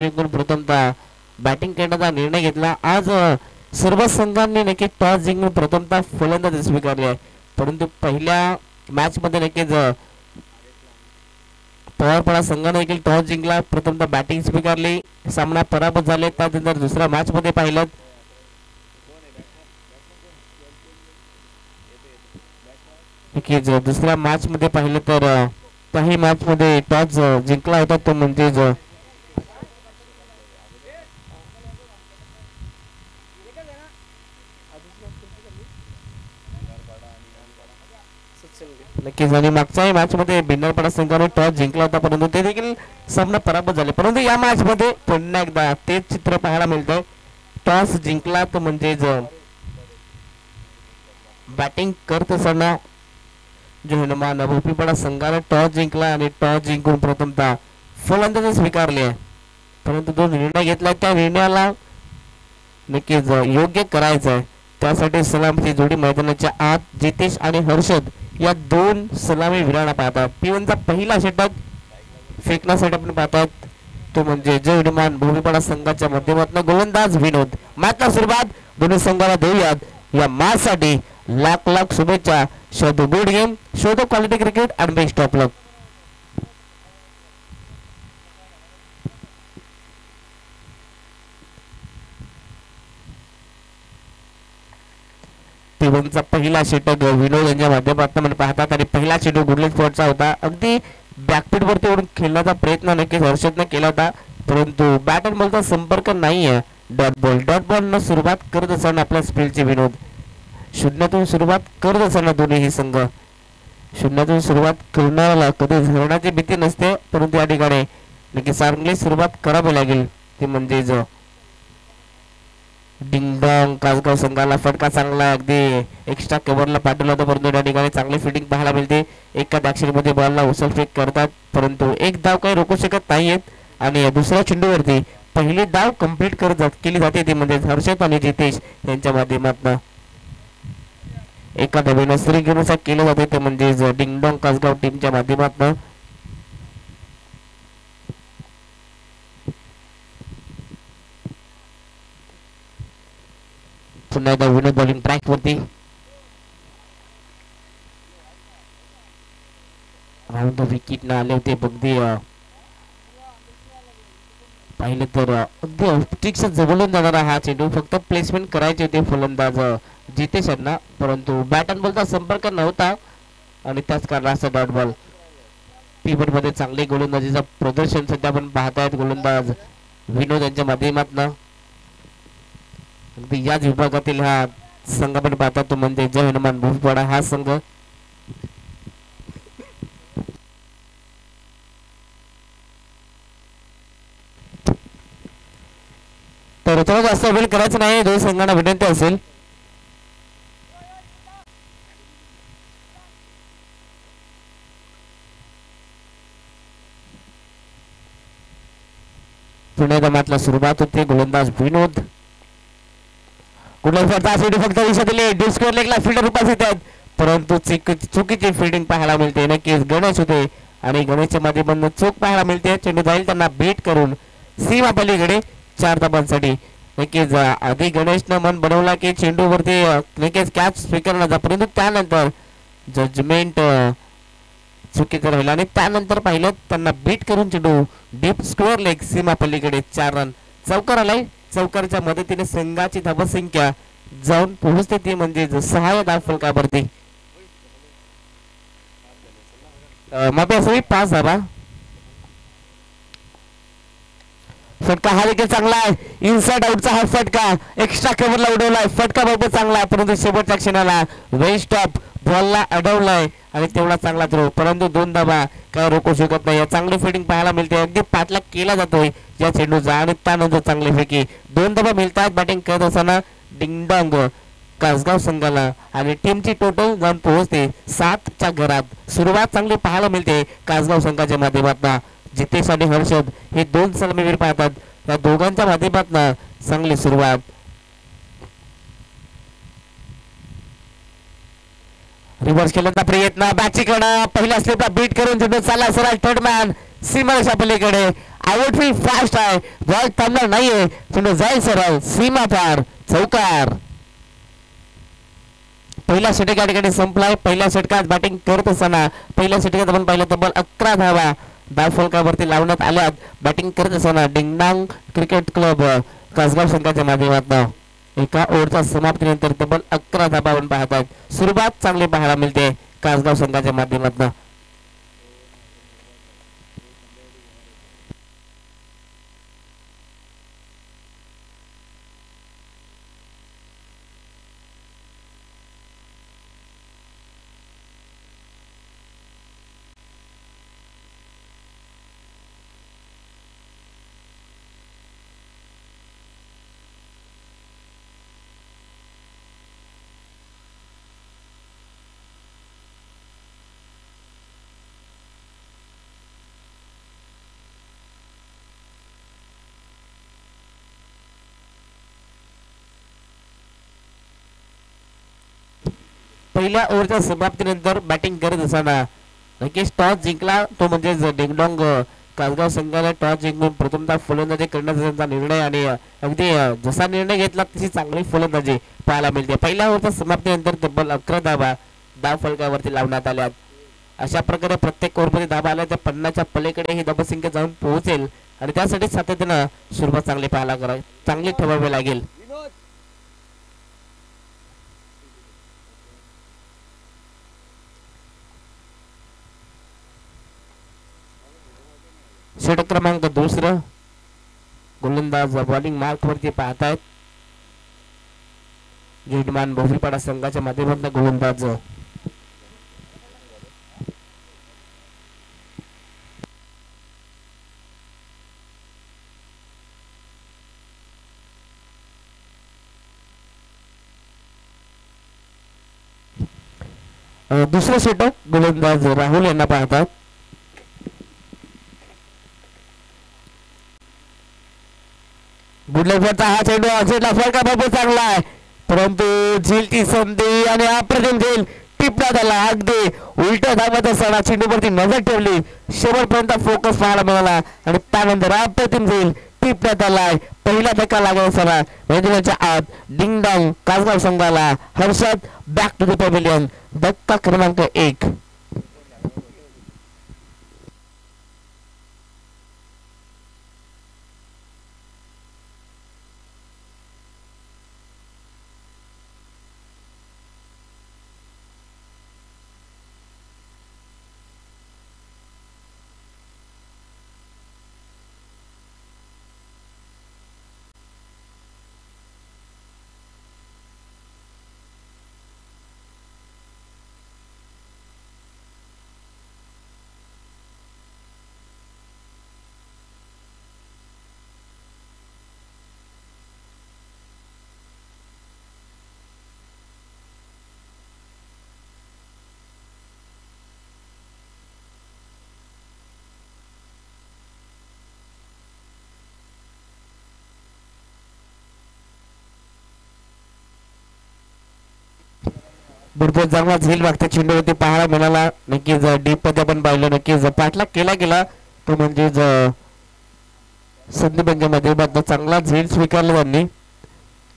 जिंकून प्रथमतः बॅटिंग करण्याचा निर्णय घेतला. आज सर्व संघांनी नक्कीच टॉस जिंकून प्रथमतः फलंदाजी स्वीकारली आहे. परंतु पहिल्या मॅच मध्ये नक्कीच पवारपाडा संघाने देखील टॉस जिंकला, प्रथमतः बॅटिंग स्वीकारली, सामना पराभूत झाले. त्यानंतर दुसऱ्या मॅच मध्ये पाहिलं नक्कीच दुसऱ्या मॅच मध्ये पाहिलं तर काही मॅच मध्ये टॉस जिंकला होता तो म्हणजे नक्कीच. आणि मागच्या मॅच मध्ये भिन्नरपाडा संघाने टॉस जिंकला होता परंतु ते देखील सामना पराभूत झाले. परंतु या मॅच मध्ये पुन्हा एकदा तेच चित्र पाहायला मिळतंय. टॉस जिंकला तर म्हणजे बॅटिंग करत असताना जो हनुमान भोपीपाडा संघाने टॉस जिंकला आणि टॉस जिंकून प्रथमतः फलंदाजी स्वीकारली आहे. परंतु जो निर्णय घेतला त्या निर्णयाला नक्कीच योग्य करायचं आहे. त्यासाठी सलामीची जोडी मैदानाच्या आत जितेश आणि हर्षद या दोन सलामी वीरांना पाहतात. P1चा पहिला षटक फेकण्यासाठी आपण पाहतात तो म्हणजे जय हनुमान भोपीपाडा संघाच्या माध्यमातून गोलंदाज विनोद. मॅचला सुरुवात दोन्ही संघाला देऊयात या मॅच साठी लाख लाख शुभेच्छा. शोधो गुड गेम, शोधो क्वालिटी क्रिकेट आणि बेस्ट ऑफ लक. P1चा पहिला षटक विनोद यांच्या माध्यमातून पाहतात आणि पहिला चेंडू गुडलेट स्पॉटचा होता. अगदी बॅकफीट वरती ओढून खेळण्याचा प्रयत्न नक्कीच हर्षदने केला होता परंतु बॅट आणि बॉलचा संपर्क नाहीये. डॉट बॉल न सुरुवात करत असताना आपल्या स्पीडचे विनोद शून्यातून सुरुवात करत असताना दोन्ही संघ शून्यातून सुरुवात करणाऱ्याला कधी हरण्याची भीती नसते परंतु या ठिकाणी नक्कीच चांगली सुरुवात करावी लागेल. ते म्हणजे डिंगडॉंग कासगाव संघाला फटका चांगला अगदी एक्स्ट्रा कव्हरला पाठवला होता परंतु या ठिकाणी चांगली फिटिंग पाहायला मिळते. एका दाक्षिणीमध्ये बॉलला उचलफेक करतात परंतु एक धाव काही रोखू शकत नाहीयेत आणि दुसऱ्या चेंडूवरती पहिली धाव कंप्लीट केली जाते ती म्हणजे हर्षद आणि जितेश यांच्या माध्यमातून एका धावेनं श्रीगणेशा केलं जाते ते म्हणजे डिंगडॉंग कासगाव टीमच्या माध्यमातून. पुन्हा एकदा विनोद बॉलिंग ट्रॅक वरती राऊंड विकेट न आले होते. अगदी पाहिलं तर अगदी ऑप्टिक्स जवळून जाणारा हा चेंडू फक्त प्लेसमेंट करायचे होते फलंदाज जितेश यांना परंतु बॅट अँड बॉलचा संपर्क नव्हता आणि त्याच कारणाचा डॉट बॉल. P1 मध्ये चांगले गोलंदाजीचं प्रदर्शन सध्या आपण पाहतायत गोलंदाज विनोद यांच्या माध्यमातून. अगदी याच विभागातील हा संघ आपण पाहतात तो म्हणजे जय हनुमान भोपीपाडा हा संघ. तर थोडं जास्त वेळ करायचं नाही, दोन संघांना विनंती असेल. पुणे दमातला सुरुवात होते गोलंदाज विनोद फक्त दिशा दिली डीप स्क्वेअर लेगला फील्डर उपस्थित आहेत परंतु चुकीची फिल्डिंग पाहायला मिळते. नक्कीच गणेश होते आणि गणेशच्या माध्यमातून चूक पाहायला मिळते. चेंडू जाईल त्यांना बीट करून सीमा पलीकडे 4 धाबांसाठी. नक्कीच आधी गणेशनं मन बनवला की चेंडूवरती नक्कीच कॅच स्वीकारण्याचा परंतु त्यानंतर जजमेंट चुकीचं राहिलं आणि त्यानंतर पाहिलं त्यांना बीट करून चेंडू डीप स्क्वेअर लेग सीमा पलीकडे 4 रन चौकार आलाय. चौकारच्या मदतीने संघाची धावसंख्या जाऊन पोहोचते ती म्हणजे 6 धाव फलकावरती. माफी असावी 5 धावा. फटका हा देखील चांगला आहे. इनसाइड आउटचा हा फटका एक्स्ट्रा कव्हरला उडवलाय. फटका बाबत चांगला आहे परंतु शेवटच्या क्षणाला वेस्ट ऑफ बॉलला अडवलाय आणि तेवढा चांगला थ्रो परंतु 2 धावा काय रोखू शकत नाही. चांगली फिल्डिंग पाहायला मिळते. अगदी पाठलाग केला जातोय या चेंडूचा आणि त्यानंतर चांगली फेकी 2 धावा मिळतात. बॅटिंग करत असताना डिंगडॉंग कासगाव संघाला आणि टीमची टोटल जाऊन पोहोचते 7च्या घरात. सुरुवात चांगली पाहायला मिळते कासगाव संघाच्या माध्यमातून. जितेश आणि हर्षद हे 2 सलामीवीर पाहतात. या दोघांच्या माध्यमातून चांगली सुरुवात. रिव्हर्स केल्याचा प्रयत्न बॅटची कडा पहिल्या स्लिपला बीट करून चेंडू चालला सरळ थर्ड मॅन सीमारेषा पलीकडे आउटफील्ड फास्ट आहे, बॉल थांबणार नाहीये, चेंडू जाईल सरळ सीमा पार, चौकार. पहिला षटक या ठिकाणी संपलाय. पहिल्या षटकात बॅटिंग करत असताना पहिल्या षटकात आपण पाहिलं तब्बल 11 धावा धाव फलकावरती लावण्यात आल्यात. बॅटिंग करत असताना डिंगडांग क्रिकेट क्लब कासगाव संघाच्या माध्यमातून एका ओव्हरच्या समाप्तीनंतर तब्बल 11 धावा आपण पाहतात. सुरुवात चांगली पाहायला मिळते कासगाव संघाच्या माध्यमातून. पहिल्या ओव्हरच्या समाप्तीनंतर बॅटिंग करत असताना नक्कीच टॉस जिंकला तो म्हणजे डिंगडॉंग कासगाव संघाने टॉस जिंकून प्रथमतः फलंदाजी करण्याचा त्यांचा निर्णय आणि अगदी जसा निर्णय घेतला तशी चांगली फलंदाजी पाहायला मिळते. पहिल्या ओव्हरच्या समाप्तीनंतर तब्बल 11 धावा धाव फलकावरती लावण्यात आल्या. अशा प्रकारे प्रत्येक ओव्हरमध्ये धावा आल्या त्या 50च्या पलीकडे ही धावसंख्या जाऊन पोहोचेल आणि त्यासाठी सातत्यानं सुरुवात चांगली ठेवावी लागेल. षटक क्रमांक दुसरं गोलंदाज बॉलिंग मार्क वरती पाहतायत. यजमान भोवीपाडा संघाच्या माध्यमातून गोलंदाज दुसरं षटक गोलंदाज राहुल यांना पाहतात. बुडलेफरचा हा चेंडू ऑक्सिडला फरका भरपूर चांगला आहे, परंतु झीलची संधी आणि अप्रतिम झील टिपण्यात आला. अगदी उलट धावत असताना चेंडूवरती नजर ठेवली, शेवटपर्यंत फोकस पाहायला मिळाला आणि त्यानंतर अप्रतिम झील टिपण्यात आलाय. पहिला धक्का लागला असताना मैदानाच्या आत डिंगडॉंग कासगाव संघाला Harshad back to the pavilion. धक्का क्रमांक 1. भरपूर चांगला झेल मागच्या चेंडूवरती पाहायला मिळाला. नक्कीच डीप मध्ये आपण पाहिलं, नक्कीच पाठलाग केला गेला तो म्हणजे संदीप बंगेमध्ये चांगला झेल स्वीकारला त्यांनी.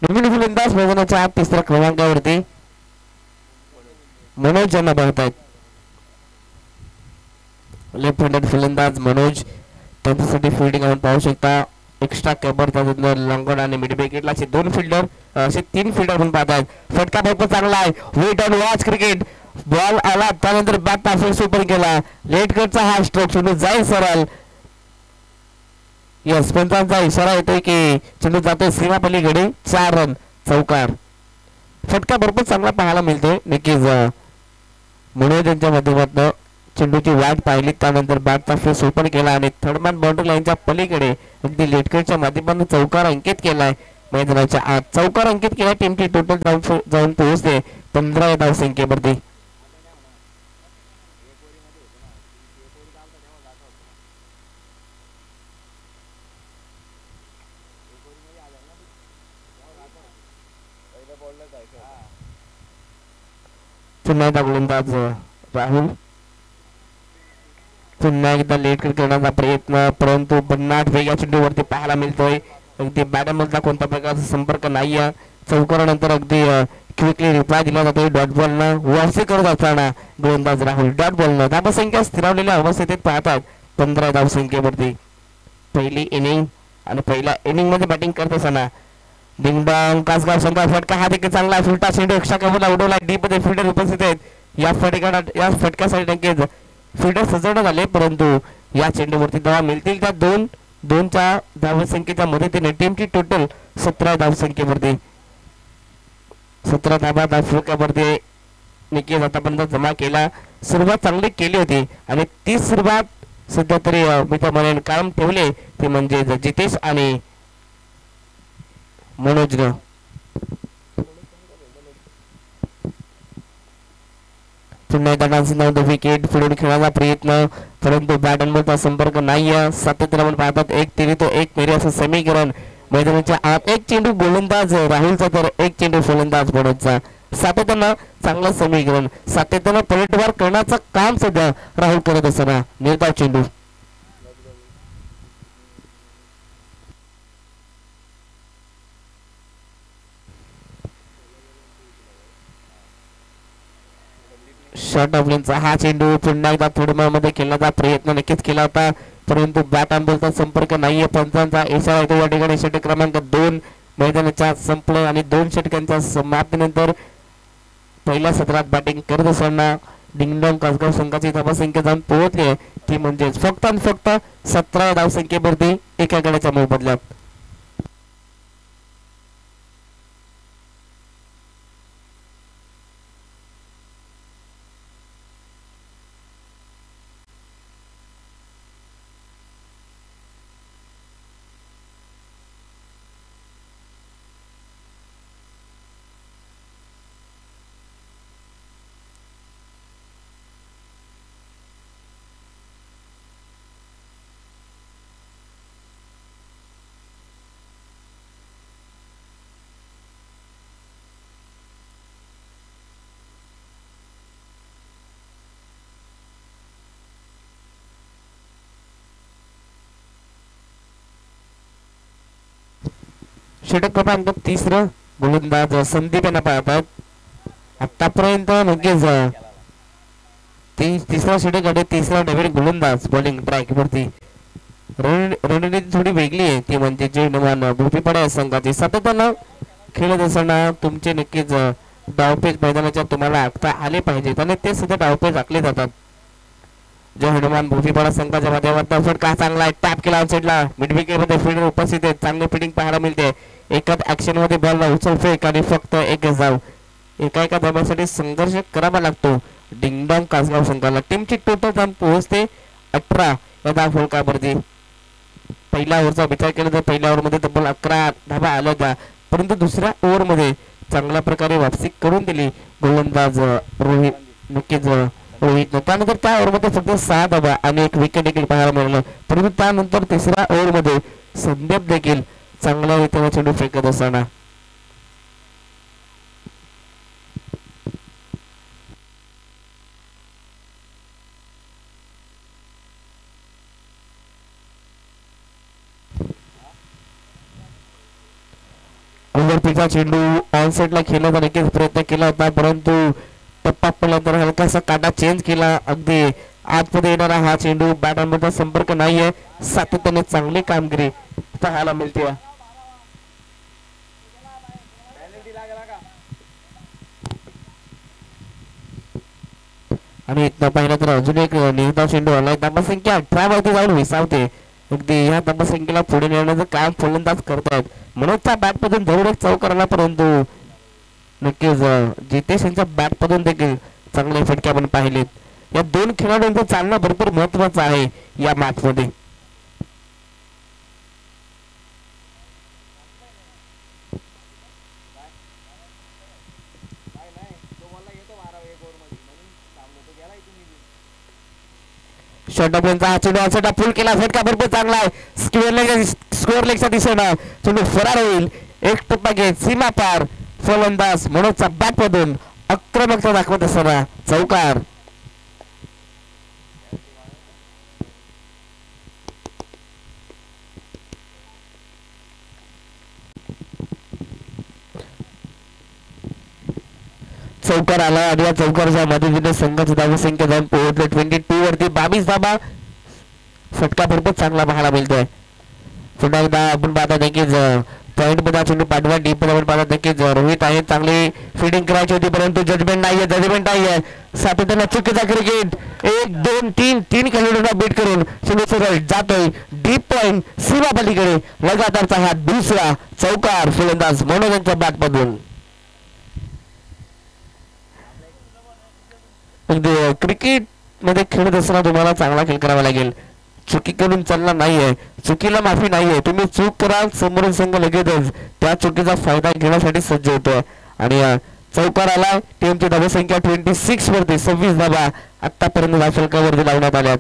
नवीन फलंदाज मैदानाच्या आत तिसऱ्या क्रमांकावरती मनोज यांना पाहतायत. लेफ्ट हँडेड फलंदाज मनोज, त्यांच्यासाठी फिल्डिंग आपण पाहू शकता. एक्स्ट्रा कबर लॉंगॉन आणि मिड विकेटला असे 2 फिल्डर, असे 3 फिल्डर आपण पाहतायत. फटका भरपूर चांगला आहे. Wait on watch cricket. Ball आला त्यानंतर बॅट टाफेल सुपर केला. लेट कटचा हा स्ट्रोक, चेंडू जाईल सरळ. यस, पंचांचा इशारा येतोय की चेंडू जातोय सीमा पलीकडे. 4 रन, चौकार. फटका भरपूर चांगला पाहायला मिळतोय. नक्कीच मनोज यांच्या माध्यमातून चेंडूची वाट पाहिली, त्यानंतर बॅटचा फेस ओपन केला आणि थर्डमॅन बाउंड्री लाईनच्या पलीकडे अगदी लेटकटच्या माध्यमातून चौकार अंकित केलाय. मैदानाच्या आत चौकार अंकित केला. टीमची टोटल जाऊन पोहोचते 15 धावसंख्येवरती. पुन्हा एकदा गोलंदाज राहुल. पुन्हा एकदा लेट करण्याचा प्रयत्न, परंतु भन्नाट वेग या चेंडूवरती पाहायला मिळतोय. अगदी बॅटमधला कोणत्या प्रकारचा संपर्क नाहीये. चौकारानंतर अगदी क्विकली रिप्लाय दिला जातोय डॉट बॉलनं. वापसी करत असताना गोलंदाज राहुल डॉट बॉलनं धावसंख्या स्थिरावलेल्या अवस्थेत पाहतात 15 धावसंख्येवरती. पहिली इनिंग आणि पहिल्या इनिंग मध्ये बॅटिंग करत असताना डिंगडॉंग कासगाव संघा फटका हा देखील चांगला फुलटा चेंडू एक्स्ट्रा कव्हरला उडवला. डीप मध्ये फिल्डर उपस्थित आहेत. या फटक्यासाठी नक्कीच फिल्डर सजवण्यात आले, परंतु या चेंडूवरती धावा मिळतील त्या दोनच्या धावसंख्येच्या मदतीने टीमची टोटल 17 धावसंख्येवरती 17 धाबा फुलक्यावरती नक्कीच आतापर्यंत जमा केला. सुरुवात चांगली केली होती आणि ती सुरुवात सध्या तरी मी तर म्हणेन कायम ठेवले ते म्हणजे जितेश आणि मनोजनं. पुन्हा एकदा डान्सिंग नव्हतं विकेट फिरून खेळण्याचा प्रयत्न, परंतु बॅटनबॉलचा संपर्क नाहीये. सातत्याने आपण पाहतात एक तिरी तो एक मेरी असं समीकरण मैदानाच्या आत. एक चेंडू गोलंदाज राहुलचा तर एक चेंडू फलंदाज मनोजचा. सातत्यानं चांगलं समीकरण, सातत्यानं पलटवार करण्याचं काम सध्या राहुल करत असताना निर्धाव चेंडू. शॉर्ट ऑफ लेनचा हा चेंडू पुन्हा एकदा थोडं खेळण्याचा प्रयत्न नक्कीच केला होता, परंतु बॅट आणि बॉलचा संपर्क नाहीये. पंचांचा इशारा येतो या ठिकाणी. षटक क्रमांक 2 मैदानाच्या संपलं आणि 2 षटकांच्या समाप्तीनंतर पहिल्या सत्रात बॅटिंग करत असताना डिंगडॉंग कासगाव संघाची धावसंख्या जाऊन पोहोचली आहे ती म्हणजेच फक्त आणि फक्त 17 धावसंख्येवरती एका गड्याच्या मोबदल्यात. षटक क्रमांक 3 गोलंदाज संदीप यांना पाहतात. आतापर्यंत नक्कीच तिसरा षटक आणि तिसरा नवीन गोलंदाज बॉलिंग ट्रॅक वरती. रणनीती थोडी वेगळी आहे ती म्हणजे जे नमान भूपीपाडा संघाची. सातत्यानं खेळत असताना तुमचे नक्कीच डावपेच मैदानाच्या तुम्हाला आखता आले पाहिजेत आणि ते सुद्धा डावपेच आखले जातात. जो हनुमान भूपीपाडा संघाच्या माध्यमातून फटका चांगला टॅप केला साईडला. मिड विकेट मध्ये फील्डर उपस्थित आहेत. चांगली फिल्डिंग पाहायला मिळते. एकाच ऍक्शन मध्ये बॉलला उचल फेक आणि फक्त एक धाव. एका धाब्यासाठी संघर्ष करावा लागतो डिंगडॉंग कासगाव संघाला. टीमची टोटल धाव पोहोचते 18 या धाव फलकावरती. पहिल्या ओव्हरचा विचार केला तर पहिल्या ओव्हरमध्ये तब्बल 11 धावा आल्या होत्या, परंतु दुसऱ्या ओव्हरमध्ये चांगल्या प्रकारे वापसी करून दिली गोलंदाज रोहित. नक्कीच रोहित त्यानंतर त्या ओव्हरमध्ये फक्त 6 धावा आणि एक विकेट देखील पाहायला मिळालं, परंतु त्यानंतर तिसऱ्या ओव्हरमध्ये संदीप देखील चांगल्या रीतीने चेंडू फेकत असताना ओव्हरपिचचा चेंडू ऑनसाइडला खेळण्याचा नक्कीच प्रयत्न केला होता, परंतु टप्पा पडल्यानंतर हलकासा काटा चेंज केला. अगदी आतमध्ये येणारा हा चेंडू बॅटमधला संपर्क नाहीये. सातत्याने चांगली कामगिरी पाहायला मिळते. आणि इथं पाहिलं तर अजून एक निर्धाव चेंडू आला. धावसंख्या 18 वरती जाऊन विसावते. अगदी या धावसंख्येला पुढे नेण्याचं काम फलंदाज करतायत. मनोजच्या बॅटमधून जरूर एक चौकार आला, परंतु नक्कीच जितेश यांच्या बॅटमधून देखील चांगले फटके आपण पाहिलेत. या दोन खेळाडूंचं चालणं भरपूर महत्वाचं आहे या मॅच मध्ये. षटकांचा चेंडू असा फुल केला. फटका भरपूर चांगला आहे. स्क्वेअर लेगच्या दिशेनं चेंडू फरार होईल. एक टप्पा घेत सीमा पार. फलंदाज मनोजचा बॅट मधून आक्रमकता दाखवत असताना चौकार. चौकार आला आणि या चौकाराच्या मदतीने संघाची धावसंख्या जाऊन पोहोचले 22 वरती. 22 धाबा फटका भरपूर चांगला पाहायला मिळतोय. पुन्हा एकदा आपण पाहता नक्कीच पॉईंट मध्ये चेंडू पाठवा डीप मध्ये आपण पाहता नक्कीच रोहित आहे. चांगली फिल्डिंग करायची होती परंतु जजमेंट नाहीये. सातत्यानं चुकीचा क्रिकेट 1 2 3 3 खेळाडूंना बीट करून चेंडू सरळ जातोय डीप पॉईंट सीमा पलीकडे. लगातारचा हा दुसरा चौकार फलंदाज मनोज यांच्या बॅटमधून. क्रिकेट मध्ये खेळत असताना तुम्हाला चांगला खेळ करावा लागेल. चुकी करून चालणार नाहीये. चुकीला माफी नाहीये. तुम्ही चूक कराल समोरून संघ लगेचच त्या चुकीचा फायदा घेण्यासाठी सज्ज होतोय. आणि चौकार आला. टीमची धावसंख्या 26 वरती 26 धाबा आतापर्यंत धावसंख्यावरती लावण्यात आल्यात.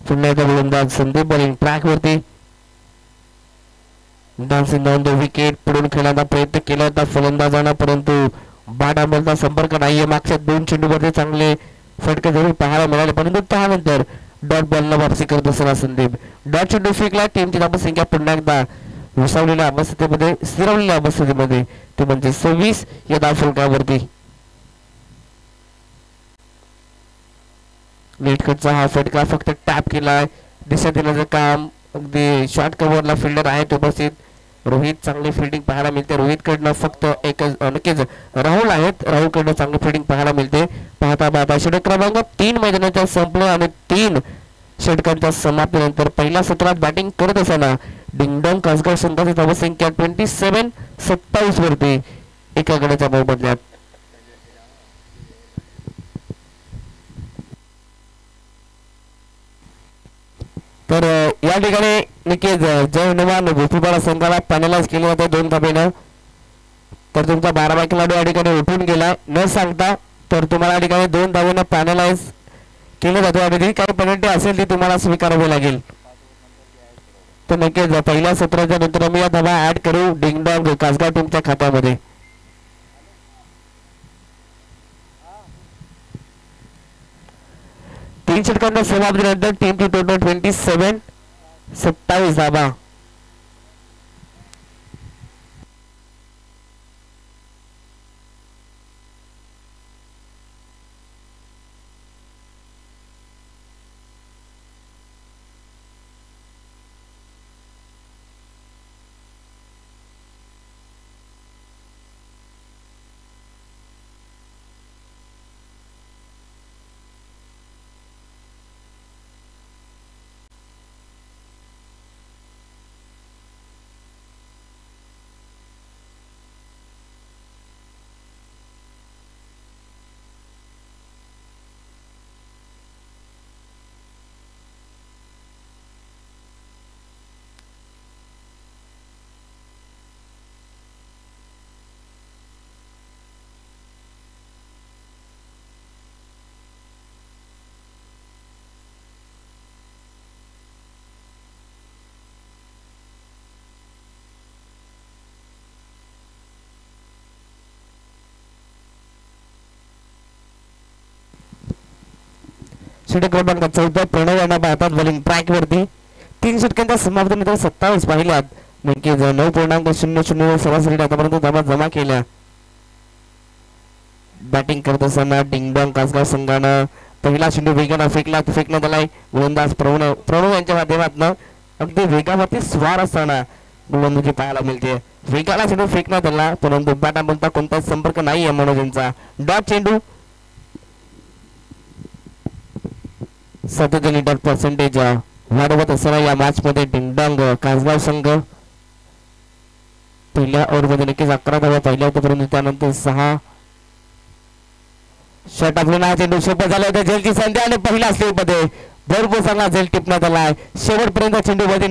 पुन्हा एकदा गोलंदाज संदीप बॉलिंग ट्रॅक वरती. डान्सिंग डाऊन द विकेट पुढून खेळण्याचा प्रयत्न केला होता फलंदाजांना परंतु बॅट अंमलचा संपर्क नाहीये. मागच्या 2 चेंडूवरती चांगले फटके जरूर पाहायला मिळाले परंतु त्यानंतर डॉट बॉलला वापसी करत असताना संदीप डॉट चेंडू फेकला. टीमची धावसंख्या पुन्हा एकदा विसावलेल्या अवस्थेमध्ये स्थिरवलेल्या अवस्थेमध्ये ते म्हणजे 26 या धावफलकावरती. नेटकटचा हा फटका फक्त टॅप केलाय. दिशा देण्याचं काम अगदी शॉर्ट कव्हरला फिल्डर आहेत उपस्थित. रोहित चांगली फिल्डिंग पाहायला मिळते. रोहित कडनं फक्त एकच नक्कीच राहुल आहेत. राहुल कडनं चांगली फिल्डिंग पाहायला मिळते. पाहता षटक क्रमांक 3 मैदानाच्या संपले आणि 3 षटकांच्या समाप्तीनंतर पहिल्या सत्रात बॅटिंग करत असताना डिंगडॉंग कासगाव संघाची धावसंख्या 27 वरती एका गड्याच्या मोबदल्यात. तर या ठिकाणी नक्कीच जय हनुमान गोपीपाडा संघाला पॅनलाइज केले होते 2 धाब्यानं. तर तुमचा 12वा खेळाडू या ठिकाणी उठून गेला न सांगता. तर तुम्हाला या ठिकाणी 2 धाब्यानं पॅनलाइज केलं जातं आणि काही पेनल्टी असेल ती तुम्हाला स्वीकारावी लागेल. तर नक्कीच पहिल्या सत्राच्या नंतर आम्ही या धाबा ऍड करू डिंगडॉंग कासगाव टीमच्या खात्यामध्ये. तीन षटकांच्या समाप्तीनंतर टीमची टोटल 27 धाबा. षटक क्रमांक 14 प्रणव यांना पाहतात बॉलिंग ट्रॅक वरती. 3 षटकांच्या समाप्तीनंतर 27 पाहिल्यात. नक्कीच 9.00 सरासरी आतापर्यंत धावा जमा केल्या. बॅटिंग करत असताना डिंगडॉंग कासगाव संघानं पहिला चेंडू वेगानं फेकण्यात आलाय. गोलंदाज प्रणव यांच्या माध्यमातून अगदी वेगावरती स्वार असताना गोलंदाजी पाहायला मिळते. वेगाला चेंडू फेकण्यात आला परंतु बॅटा बोलता कोणताच संपर्क नाहीये मनोज यांचा. डॉट चेंडू 77 लीडर पर्सेंटेज वाढवत असताना या मॅच मध्ये डिंगडॉंग कासगाव संघ पहिल्या ओव्हरमध्ये नक्कीच 11 धावा पहिल्या होत्या परंतु त्यानंतर 6 शॉट आपल्याला चेंडू सोपं झालं होतं. झेलची संधी आणि पहिला स्लीप मध्ये भरपूर चांगला झेल टिपण्यात आलाय. शेवटपर्यंत चेंडूवरती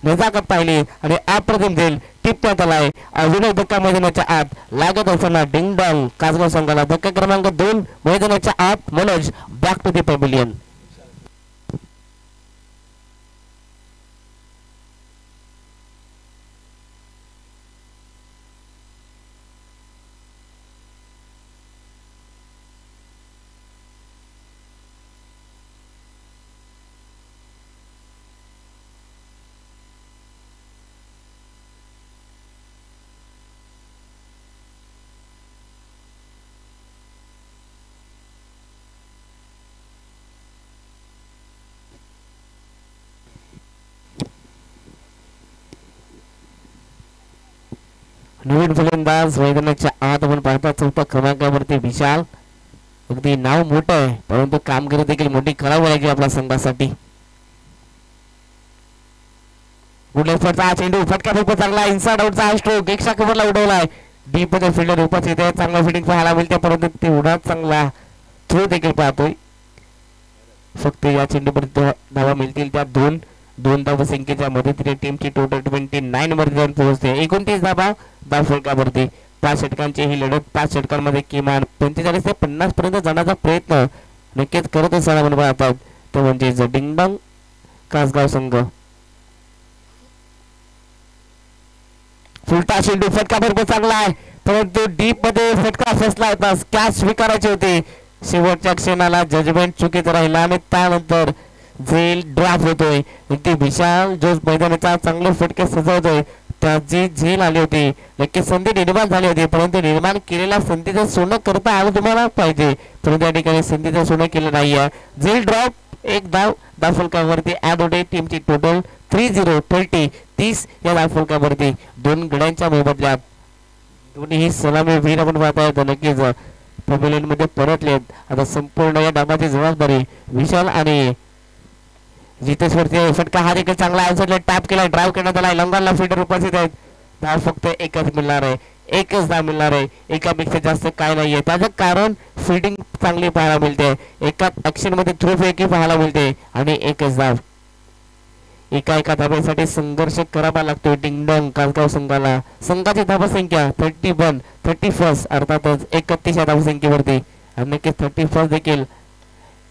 नजाकत पाहिली आणि अप्रतिम झेल टिपण्यात आलाय. अजूनही धक्का मैदानाच्या आत लागत असताना डिंगडॉंग कासगाव संघाला धक्का क्रमांक 2 मैदानाच्या आत. Manoj back to the pavilion. नवीन फलंदाज मैदानाच्या आत आपण पाहता चौथ्या क्रमांकावरती विशाल. अगदी नाव मोठं आहे परंतु कामगिरी देखील मोठी करावी लागेल आपल्या संघासाठी. गुडलेफरचा चेंडू फटका खूप चांगला इनसाइड आउटचा हा स्ट्रोक एकशा कव्हरला उडवलाय. डीप मध्ये फिल्डर उपस्थित आहे चांगला फिटिंग पाहायला मिळते परंतु ते उडा चांगला थ्रो देखील पाहतोय. फक्त या चेंडूपर्यंत धावा मिळतील त्या दोन धावा संख्येच्या मदतीने टीमची टोटल 29 वर जाऊन पोहोचते. 29 धावा फलकावरती 5 षटकांची ही लढत 5 षटकांमध्ये किमान 45 ते 50 पर्यंत जाण्याचा प्रयत्न नक्कीच करत असताना आपण पाहतात तो म्हणजे डिंगडॉंग कासगाव संघ. फुलटा चेंडू फटका भरपूर चांगला आहे परंतु डीप मध्ये फटका फसला होता. कॅच स्वीकारायची होती. शेवटच्या क्षणाला जजमेंट चुकीचं राहिला आणि त्यानंतर झेल ड्रॉप होतोय. ते विशाल जो मैदानाचा चांगले फटके सजवतोय त्याची झेल आली होती. नक्कीच संधी निर्माण झाली होती परंतु निर्माण केलेल्या संधीचं सोनं करता आलं तुम्हाला पाहिजे परंतु या ठिकाणी संधीचं सोनं केलं नाहीये. झेल ड्रॉप एक धाव फलकावरती ऍड होते. टीमची टोटल 30 या धाव फलकावरती 2 गड्यांच्या मोबदल्यात दोन्ही सलामी वीर आपण पाहताय नक्कीच पॅव्हिलियन मध्ये परतलेत. आता संपूर्ण या डावाची जबाबदारी विशाल आणि जितेश वरती. फटका हा देखील चांगला आन्सरला टॅप केला ड्राईव्ह करण्यात आला. लंगाला फिल्डर उपस्थित आहेत. धाव फक्त एकच मिळणार आहे. एकच धाव मिळणार आहे. एकापेक्षा जास्त काय नाहीये. त्याचं कारण फिल्डिंग चांगली पाहायला मिळते. एका ऍक्शन मध्ये थ्रो फेकी पाहायला मिळते आणि एकच धाव. एका धाब्यासाठी संघर्ष करावा लागतो डिंगडॉंग कासगाव संघाला. संघाची धावसंख्या 31 अर्थातच 31 या धावसंख्येवरती आणि नक्कीच 31 देखील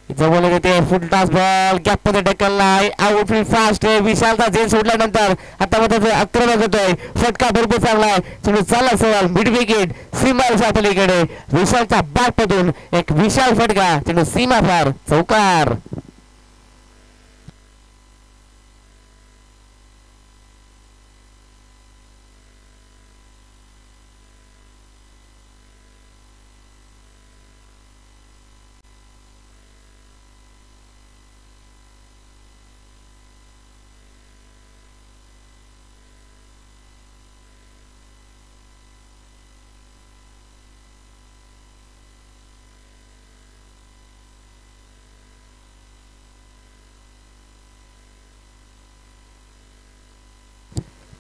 जवळ येते. फुलटॉस बॉल गॅप मध्ये ढकलला. आउटफील्ड फास्ट आहे. विशालचा झेल सोडल्यानंतर आता मध्ये आक्रमक होतोय. फटका भरपूर चांगला आहे. चलो चालला सवाल मिड विकेट सीमाच्या पलीकडे विशालच्या बॅट मधून एक विशाल फटका चलो सीमा पार चौकार.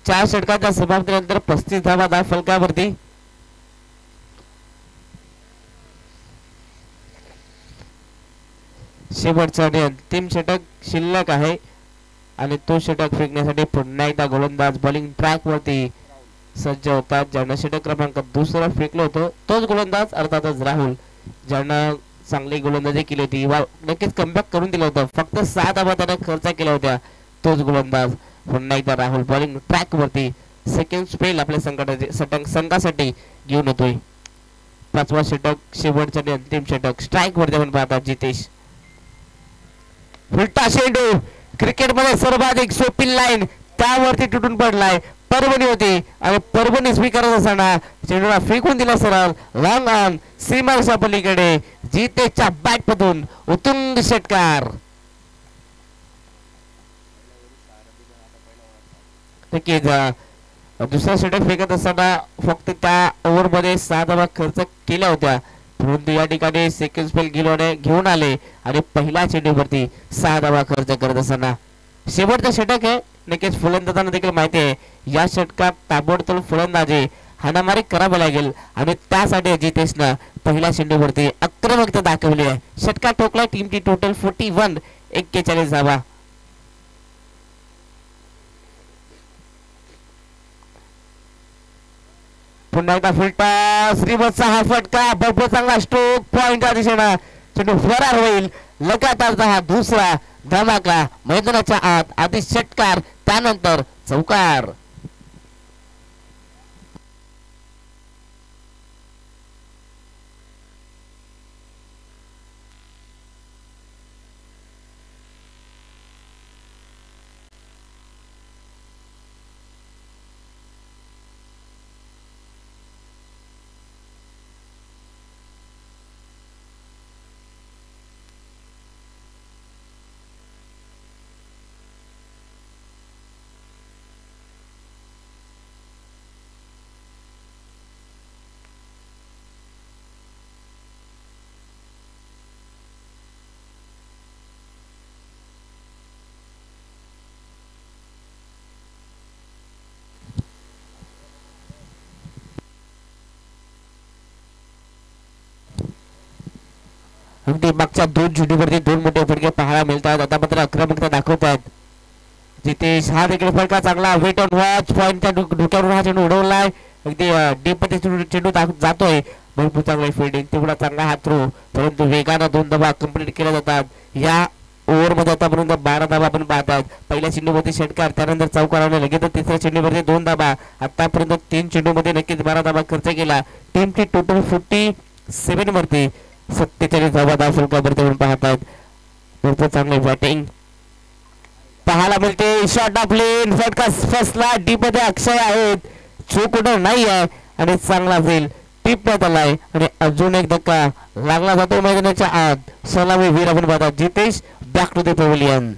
चार षटकांच्या समाप्तीनंतर 35 धावा धाव फलकावरती. शेवटचा आणि अंतिम षटक शिल्लक आहे आणि तो षटक फेकण्यासाठी पुन्हा एकदा गोलंदाज बॉलिंग ट्रॅक वरती सज्ज होतात. ज्यांना षटक क्रमांक दुसरा फेकलं होतं तोच गोलंदाज अर्थातच राहुल ज्यांना चांगली गोलंदाजी केली होती नक्कीच कमबॅक करून दिलं होतं. फक्त 6 धावा त्याने खर्च केल्या होत्या. तोच गोलंदाज पुन्हा एकदा राहुल बॉलिंग ट्रॅक वरती सेकंड स्पेल आपल्या संघासाठी घेऊन येतोय. 5वा षटक शेवटचा आणि अंतिम षटक स्ट्राईक वरती आपण पाहतात जितेश. उलटा चेंडू क्रिकेटमध्ये सर्वाधिक सोपी लाईन त्यावरती तुटून पडलाय. परभणी होती आणि परभणी स्वीकारत असताना चेंडूला फेकून दिला सरळ लॉंग ऑन सीमाच्या पलीकडे जितेशच्या बॅट मधून उत्तुंग षटकार. दुसरा षटक फेकत असताना फक्त त्या ओव्हर मध्ये 6 धावा खर्च केल्या होत्या परंतु या ठिकाणी सेकंड स्पेल घेऊन आले आणि पहिल्या चेंडूवरती 6 धावा खर्च करत असताना शेवटचं षटक आहे. नक्कीच फलंदाजांना देखील माहिती आहे या षटकात ताबडतोब फलंदाजी हाणामारी करावी लागेल आणि त्यासाठी जितेशनं पहिल्या चेंडूवरती आक्रमकता दाखवली आहे. षटका ठोकला. टीमची टोटल 41 धावा. पुन्हा एकदा फुलटा श्रीमतचा हा फटका भरपूर चांगला स्ट्रोक पॉइंटच्या दिशेनं चेंडू फरार होईल. लगातारचा हा दुसरा धमाका मैदानाच्या आत आधी षटकार त्यानंतर चौकार. अगदी मागच्या 2 चेंडूवरती 2 मोठे फटके पाहायला मिळतात. आता मात्र आक्रमकता दाखवतात. जितेश हा देखील फटका चांगला वेट ऑन वॉच पॉईंटच्या डोक्यावरून हा चेंडू उडवलाय. अगदी डीप मध्ये चेंडू जातोय. भरपूर चांगला फिल्डिंग तेवढा चांगला हा थ्रो, परंतु वेगानं 2 धावा कंप्लीट केल्या जातात. या ओव्हरमध्ये आतापर्यंत 12 धावा आपण पाहतात. पहिल्या चेंडूमध्ये षटकार, त्यानंतर चौकाराने लगेच तिसऱ्या चेंडूमध्ये 2 धावा. आतापर्यंत 3 चेंडूमध्ये नक्कीच 12 धावा खर्च केला. टीमची टोटल 47 वरती 47 धावा फलकावरती आपण पाहतात. भरपूर चांगली बॅटिंग पाहायला मिळते. शॉट ऑफ लेन फटका फसला. डीप मध्ये अक्षय आहेत, चूक कुठं नाही आहे आणि चांगला फेल टिपण्यात आलाय आणि अजून एक धक्का लागला जातो मैदानाच्या आत. सलामी वीर आपण पाहतात. Jitesh back to the pavilion.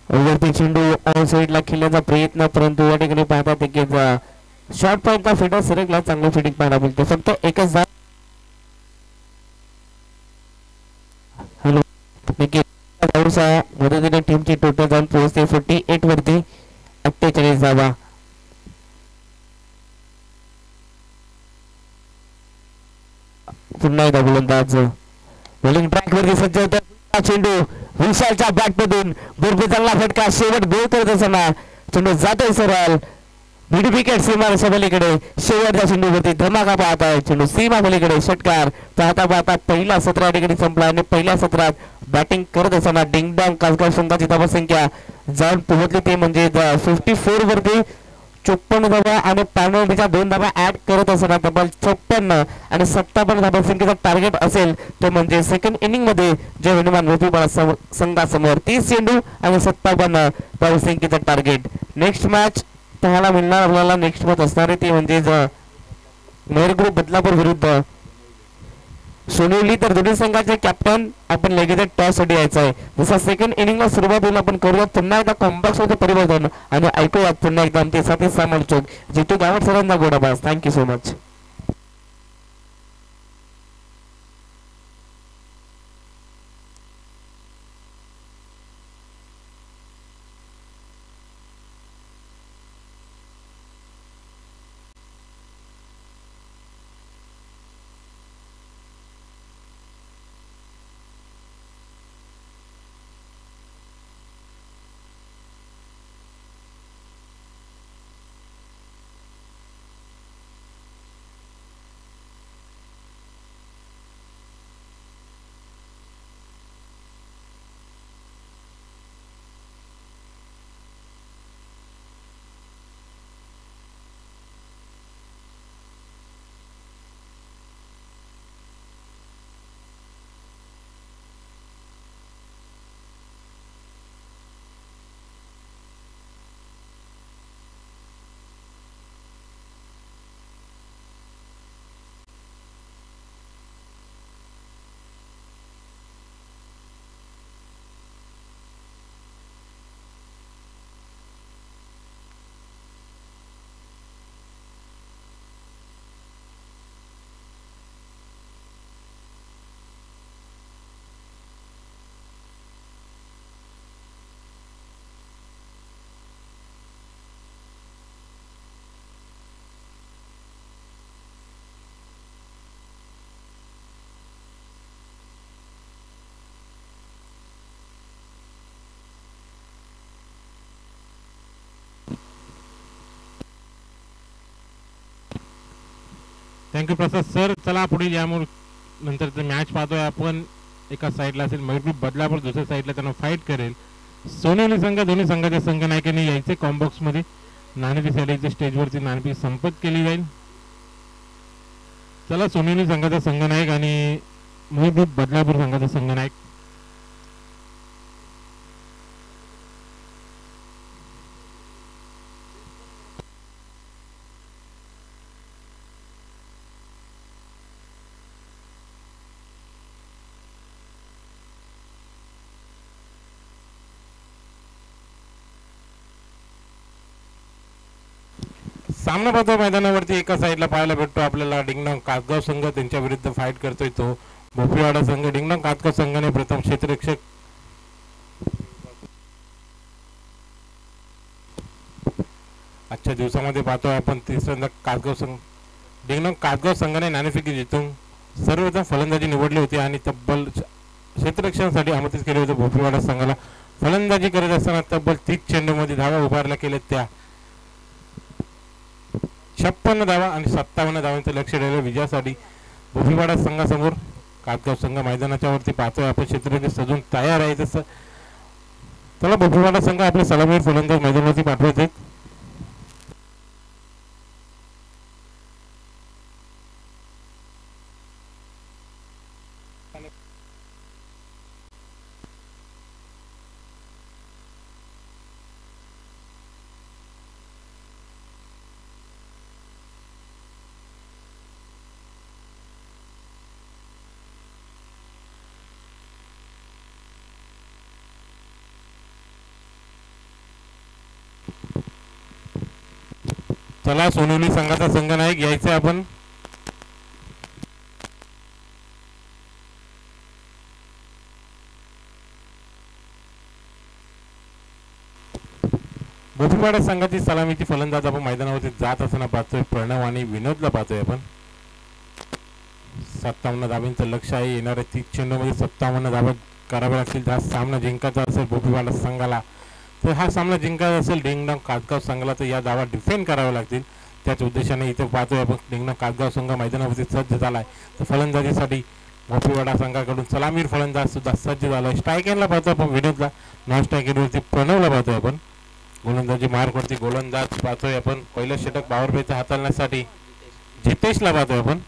वरती चेंडू ऑन साइडला खेळण्याचा प्रयत्न, परंतु या ठिकाणी पाहतात की शॉर्ट पॉईंटचा फिटर सरकला. चांगली फिटिंग पाहायला मिळते. फक्त एकच मदतीने टीमची टोटल जाऊन पोहोचते 48 वरती 48 धावा. पुन्हा एकदा गोलंदाज बॉलिंग ट्रॅक वरती सज्ज होता. चेंडू विशालच्या बॅट मधून भरपूर चांगला फटका. शेवट गोल करत असताना चेंडू जातोय सरळ मिड विकेट सीमारेषा पलीकडे. शेवटच्या चेंडूवरती धमाका पाहत आहे. चेंडू सीमा पलीकडे षटकार. पाहता पाहता पहिला 17 ठिकाणी संपला आणि पहिल्या सत्रात बॅटिंग करत असताना डिंगडॉंग कासगाव संघाची धावसंख्या जाऊन पोहोचली ते म्हणजे 54 वरती 54 धावा आणि पॅनल्टीच्या 2 धावा ऍड करत असताना तब्बल 56 आणि 57 धावसंख्येचा टार्गेट असेल तो म्हणजे सेकंड इनिंग मध्ये जय हनुमान गोपीबाळा संघासमोर 30 चेंडू आणि 57 धावसंख्येचा टार्गेट. नेक्स्ट मॅच पाहायला मिळणार आपल्याला. नेक्स्ट मॅच असणार आहे ते म्हणजे मेहर ग्रुप बदलापूर विरुद्ध सोनिवली. तर दोन्ही संघाचे कॅप्टन आपण लगेच टॉस साठी यायचं आहे. जसा सेकंड इनिंगला सुरुवात होईल आपण करूयात पुन्हा एकदा कॉम्बॅक्स होतं परिवर्तन आणि ऐकूयात पुन्हा एकदा आमचे साथी सामोल चौक जितू गावात सरांना गोडाबाज. Thank you so much. Thank you Prasad sir. चला पुढे यामुळे नंतर मॅच पाहतोय आपण. एका साईडला असेल महबूब बदलापूर, दुसऱ्या साईडला त्यांना फाईट करेल सोनेली संघ. दोन्ही संघाच्या संघनायकांनी यायचे कॉम्बॉक्स मध्ये नाणेफेक इथे स्टेजवरती नाणेफेक संपत केली जाईल. चला सोनेली संघाचा संघनायक आणि महबूब बदलापूर संघाचा संघनायक. सामना पाहतो मैदानावरती एका साईडला पाहायला भेटतो आपल्याला डिंगडॉंग कासगाव संघ त्यांच्या विरुद्ध फाईट करतोय तो भोपळीवाडा संघ. डिंगडॉंग कासगाव संघाने प्रथम क्षेत्ररक्षक आजच्या दिवसामध्ये पाहतोय आपण. तिसऱ्यांदा कासगाव संघ डिंगडॉंग कासगाव संघाने नाणेफेकी जिंकून सर्वप्रथम फलंदाजी निवडली होती आणि तब्बल क्षेत्ररक्षणासाठी आमंत्रित केले होते. भोपळीवाडा संघाला फलंदाजी करत असताना तब्बल 30 चेंडूमध्ये धावा उभारल्या केल्या त्या 56 धावा आणि 57 धावांचं लक्ष ठेवलं विजयासाठी भोपळीवाडा संघासमोर. कासगाव संघ मैदानाच्या वरती पाहतोय आपण क्षेत्ररक्षक सजून तयार आहे तसं. चला भोपळीवाडा संघ आपले सलामीर फलंदाज मैदानावरती पाठवायचे. चला सोनवली संघाचा संघनायक घ्यायचा आपण. भोपळीवाडा संघाची सलामीची फलंदाज आपण मैदानावरती जात असताना पाहतोय प्रणव आणि विनोदला पाहतोय आपण. 57 धावांचं लक्ष आहे. येणाऱ्या 30 चेंडूमध्ये 57 धावा कराव्या लागतील. हा सामना जिंकायचा असेल भोपळीवाडा संघाला तर हा सामना जिंकायचा असेल डिंगडॉंग कासगाव संघाला तर या धावा डिफेंड कराव्या लागतील. त्याच उद्देशाने इथे पाहतोय आपण डिंगडॉंग कासगाव संघ मैदानावरती सज्ज झालाय. तर फलंदाजीसाठी भोपळीवाडा संघाकडून सलामीर फलंदाज सुद्धा सज्ज झालाय. स्ट्राईक एंडला पाहतोय आपण विनोदला. नॉन स्ट्राईक एंडवरती प्रणवला पाहतोय आपण. गोलंदाजी मार्कवरती गोलंदाज पाहतोय आपण. पहिलं षटक पॉवर प्लेचा हाताळण्यासाठी जितेशला पाहतोय आपण.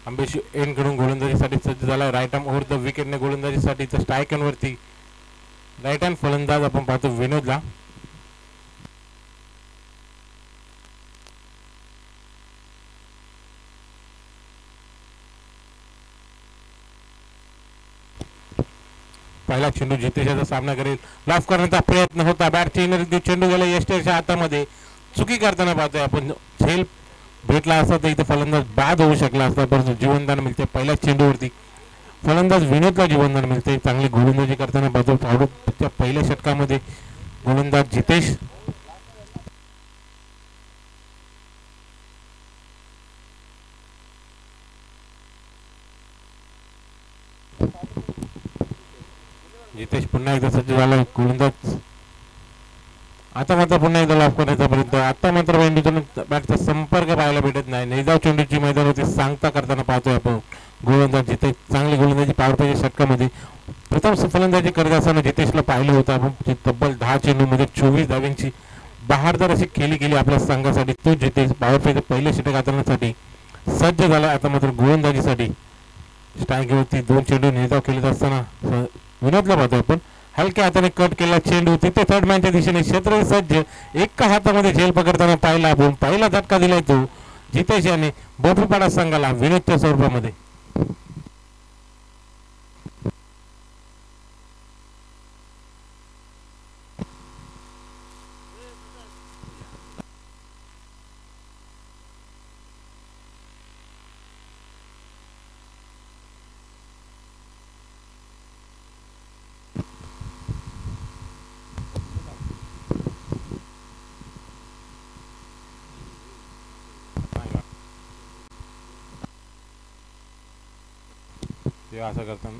अंबेश एंड कडून गोलंदाजीसाठी सज्ज झाला. राईट आर्म ओव्हर द विकेटने गोलंदाजीसाठी तर स्ट्राईक एंडवरती राईट हँड फलंदाज आपण पाहतो विनोदला. पहिला चेंडू जितेशाचा सामना करेल. लाफ करण्याचा प्रयत्न होता. बॅटची येणारी चेंडू गेला यष्टेशच्या हातामध्ये. चुकी करताना पाहतोय आपण. झेल भेटला असता तर इथे फलंदाज बाद होऊ शकला असता परंतु जीवनदान मिळते. पहिल्या चेंडूवरती फलंदाज विनोदला जीवनदान मिळते. चांगली गोलंदाजी करताना पाहतो पहिल्या षटकामध्ये गोलंदाज जितेश. जितेश पुन्हा एकदा सज्ज झाला. गोलंदाज आता मात्र पुन्हा एकदा लाभ करण्याचा प्रयत्न. आता मात्र मेंदूतून बॅटचा संपर्क पाहायला भेटत नाही. नैजाव चेंडूची मैदानावरती सांगता करताना पाहतोय आपण. गोलंदाज जितेश चांगली गोलंदाजी पॉवर प्लेच्या षटकामध्ये प्रथम फलंदाजी करत असताना जितेशला पाहिलं होतं आपण. तब्बल 10 चेंडूमध्ये 24 धावांची बहारदार अशी खेळी केली आपल्या संघासाठी. तो जितेश पॉवर प्लेचे पहिले षटक हाताळण्यासाठी सज्ज झाला. आता मात्र गोलंदाजीसाठी स्ट्राईकवरती 2 चेंडू निर्धाव खेळत असताना विनोदला पाहतोय आपण. हलक्या हाताने कट केला चेंडू. तिथे थर्ड मॅनच्या दिशेने क्षेत्र सज्ज. एका हातामध्ये झेल पकडताना पाहिला आपण. पहिला झटका दिलाय तो जितेश याने भोपळीवाडा संघाला विनोदच्या स्वरूपामध्ये. असं करताना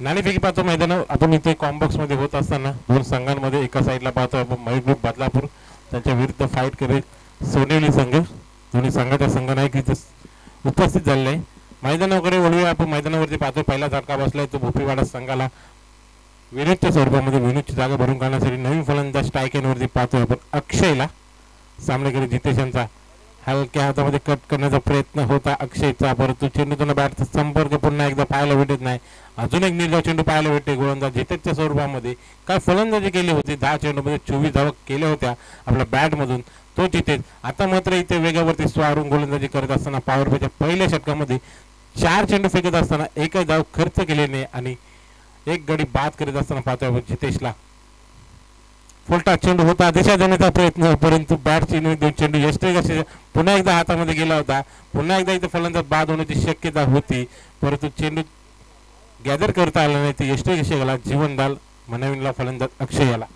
नाणेफेकी पाहतो मैदान आपण इथे कॉम्बॉक्स मध्ये होत असताना दोन संघांमध्ये एका साईडला पाहतो आपण मयूर ग्रुप बदलापूर त्यांच्या विरुद्ध फाईट करेल सोनेली संघ. दोन्ही संघाच्या संघनायक इथे उपस्थित झालेले आहे. मैदानाकडे वळूया आपण. मैदानावरती पाहतो पहिला झटका बसलाय तो भोपीवाडा संघाला विनूच्या स्वरूपामध्ये. विनूची जागा भरून काढण्यासाठी नवीन फलंदाज स्ट्रायकेनवरती पाहतोय आपण अक्षयला. सामनेकडे जितेश यांचा हलक्या हातामध्ये कट करण्याचा प्रयत्न होता अक्षयचा, परंतु चेंडूतून बॅटचा संपर्क पुन्हा एकदा पाहायला भेटत नाही. अजून एक निर्धाव चेंडू पाहायला भेटते गोलंदाज जितेशच्या स्वरूपामध्ये. काय फलंदाजी केली होती, 10 चेंडूमध्ये 24 धावा केल्या होत्या आपल्या बॅटमधून तो जितेश. आता मात्र इथे वेगावरती स्वारून गोलंदाजी करत असताना पॉवर प्लेच्या पहिल्या षटकामध्ये 4 चेंडू फेकत असताना एकच धाव खर्च केल्याने आणि एक गडी बाद करीत असताना पाहतोय आपण जितेशला. फुलटा चेंडू होता दिशा देण्याचा प्रयत्न, परंतु बॅटची 2 चेंडू यष्टी पुन्हा एकदा हातामध्ये गेला होता. पुन्हा एकदा इथे फलंदाज बाद होण्याची शक्यता होती, परंतु चेंडू गॅदर करता आला नाही. ते यष्टी कशी गेला जीवनदाल मनविनला फलंदाज अक्षय याला.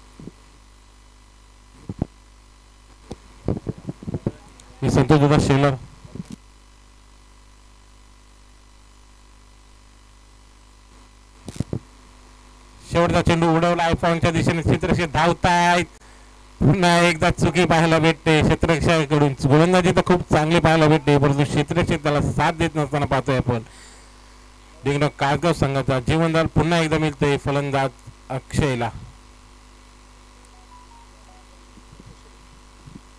संतोष दादा शेलर शेवटचा चेंडू उडवला आयफॉनच्या दिशेने. क्षेत्ररक्षक धावतायत, पुन्हा एकदा चुकी पाहायला भेटते क्षेत्ररक्षकाकडून. गोलंदाजी तर खूप चांगली पाहायला भेटते, परंतु क्षेत्ररक्षक त्याला साथ देत नसताना पाहतोय आपण. डिंगडॉग काळगाव संघाचा जीवनदार पुन्हा एकदा मिळते फलंदाज अक्षयला.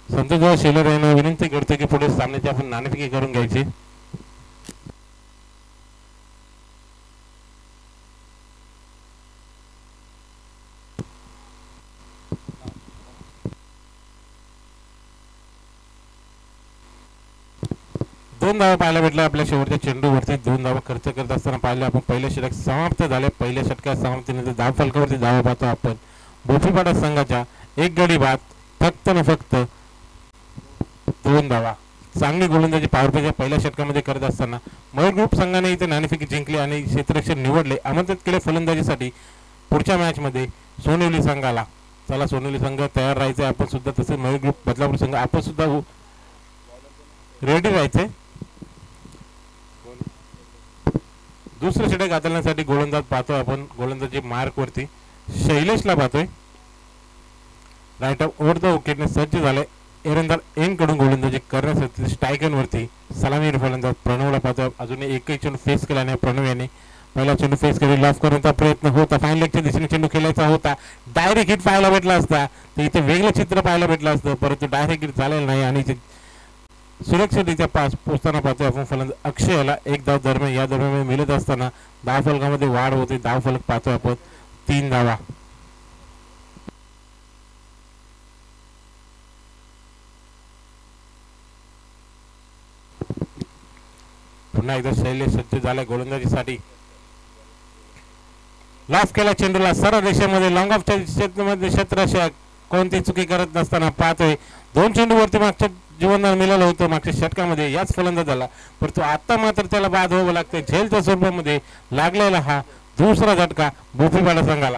संतोष शेलर यांना विनंती करतो की पुढे सामन्याची आपण नाणेफेकी करून घ्यायची. दोन धावा पाहायला भेटल्या आपल्या शेवटच्या चेंडूवरती. 2 धावा खर्च करत असताना पाहिलं आपण. पहिलं षटक समाप्त झाले. पहिल्या षटकात समाप्तीनंतर धाव फलकावरती धावा पाहतो आपण. भोपीपाडा संघाच्या एक गडी बाद, फक्त न फक्त 2 धावा. चांगली गोलंदाजी पॉवर प्लेच्या पहिल्या षटकामध्ये करत असताना मयूर ग्रुप संघाने इथे नाणेफेकी जिंकली आणि क्षेत्ररक्षक निवडले, आमंत्रित केले फलंदाजीसाठी पुढच्या मॅच मध्ये सोनिवली संघाला. चला सोनिवली संघ तयार राहायचे आपण सुद्धा, तसे मयूर ग्रुप बदलापूर संघ आपण सुद्धा रेडी राहायचे. दुसरं षटक हाताळण्यासाठी गोलंदाज पाहतोय आपण. गोलंदाजी मार्क वरती शैलेशला पाहतोय. राईट ऑफ ओव्हर द विकेटने सज्ज झाले. एरंदार एन कडून गोलंदाजी करण्यासाठी स्ट्रायकरवरती सलामी फलंदाज प्रणवला पाहतोय. अजून एकही चेंडू फेस केला नाही प्रणव याने. पहिला चेंडू फेस करून लॉफ करण्याचा प्रयत्न होता. फाईन लेगच्या दिशेने चेंडू खेळायचा होता. डायरेक्ट हिट पाहायला भेटला असता तर इथे वेगळं चित्र पाहायला भेटलं असतं, परंतु डायरेक्ट हिट झालेलं नाही आणि सुरक्षितरित्या पास पोहोचताना पाहतोय आपण फलंदाज अक्षयला. एक धाव दरम्यान या दरम्यान मिळत असताना धाव फलकामध्ये वाढ होते. धाव फलक पाहतोय आपण 3 धावा. पुन्हा एकदा शैलेश सज्ज झालाय गोलंदाजीसाठी. लॉफ केला चेंडूला सरळ रेषेमध्ये लॉंग ऑफच्या क्षेत्रामध्ये क्षेत्ररक्षक कोणती चुकी करत नसताना पाहतोय. 2 चेंडूवरती मागच्या जीवनदान मिळालं होतं मागच्या षटकामध्ये याच फलंदाजाला, परंतु आता मात्र त्याला बाद व्हावं लागतंय. झेलच्या स्वरूपामध्ये लागलेला हा दुसरा झटका भोपीपाडा संघाला.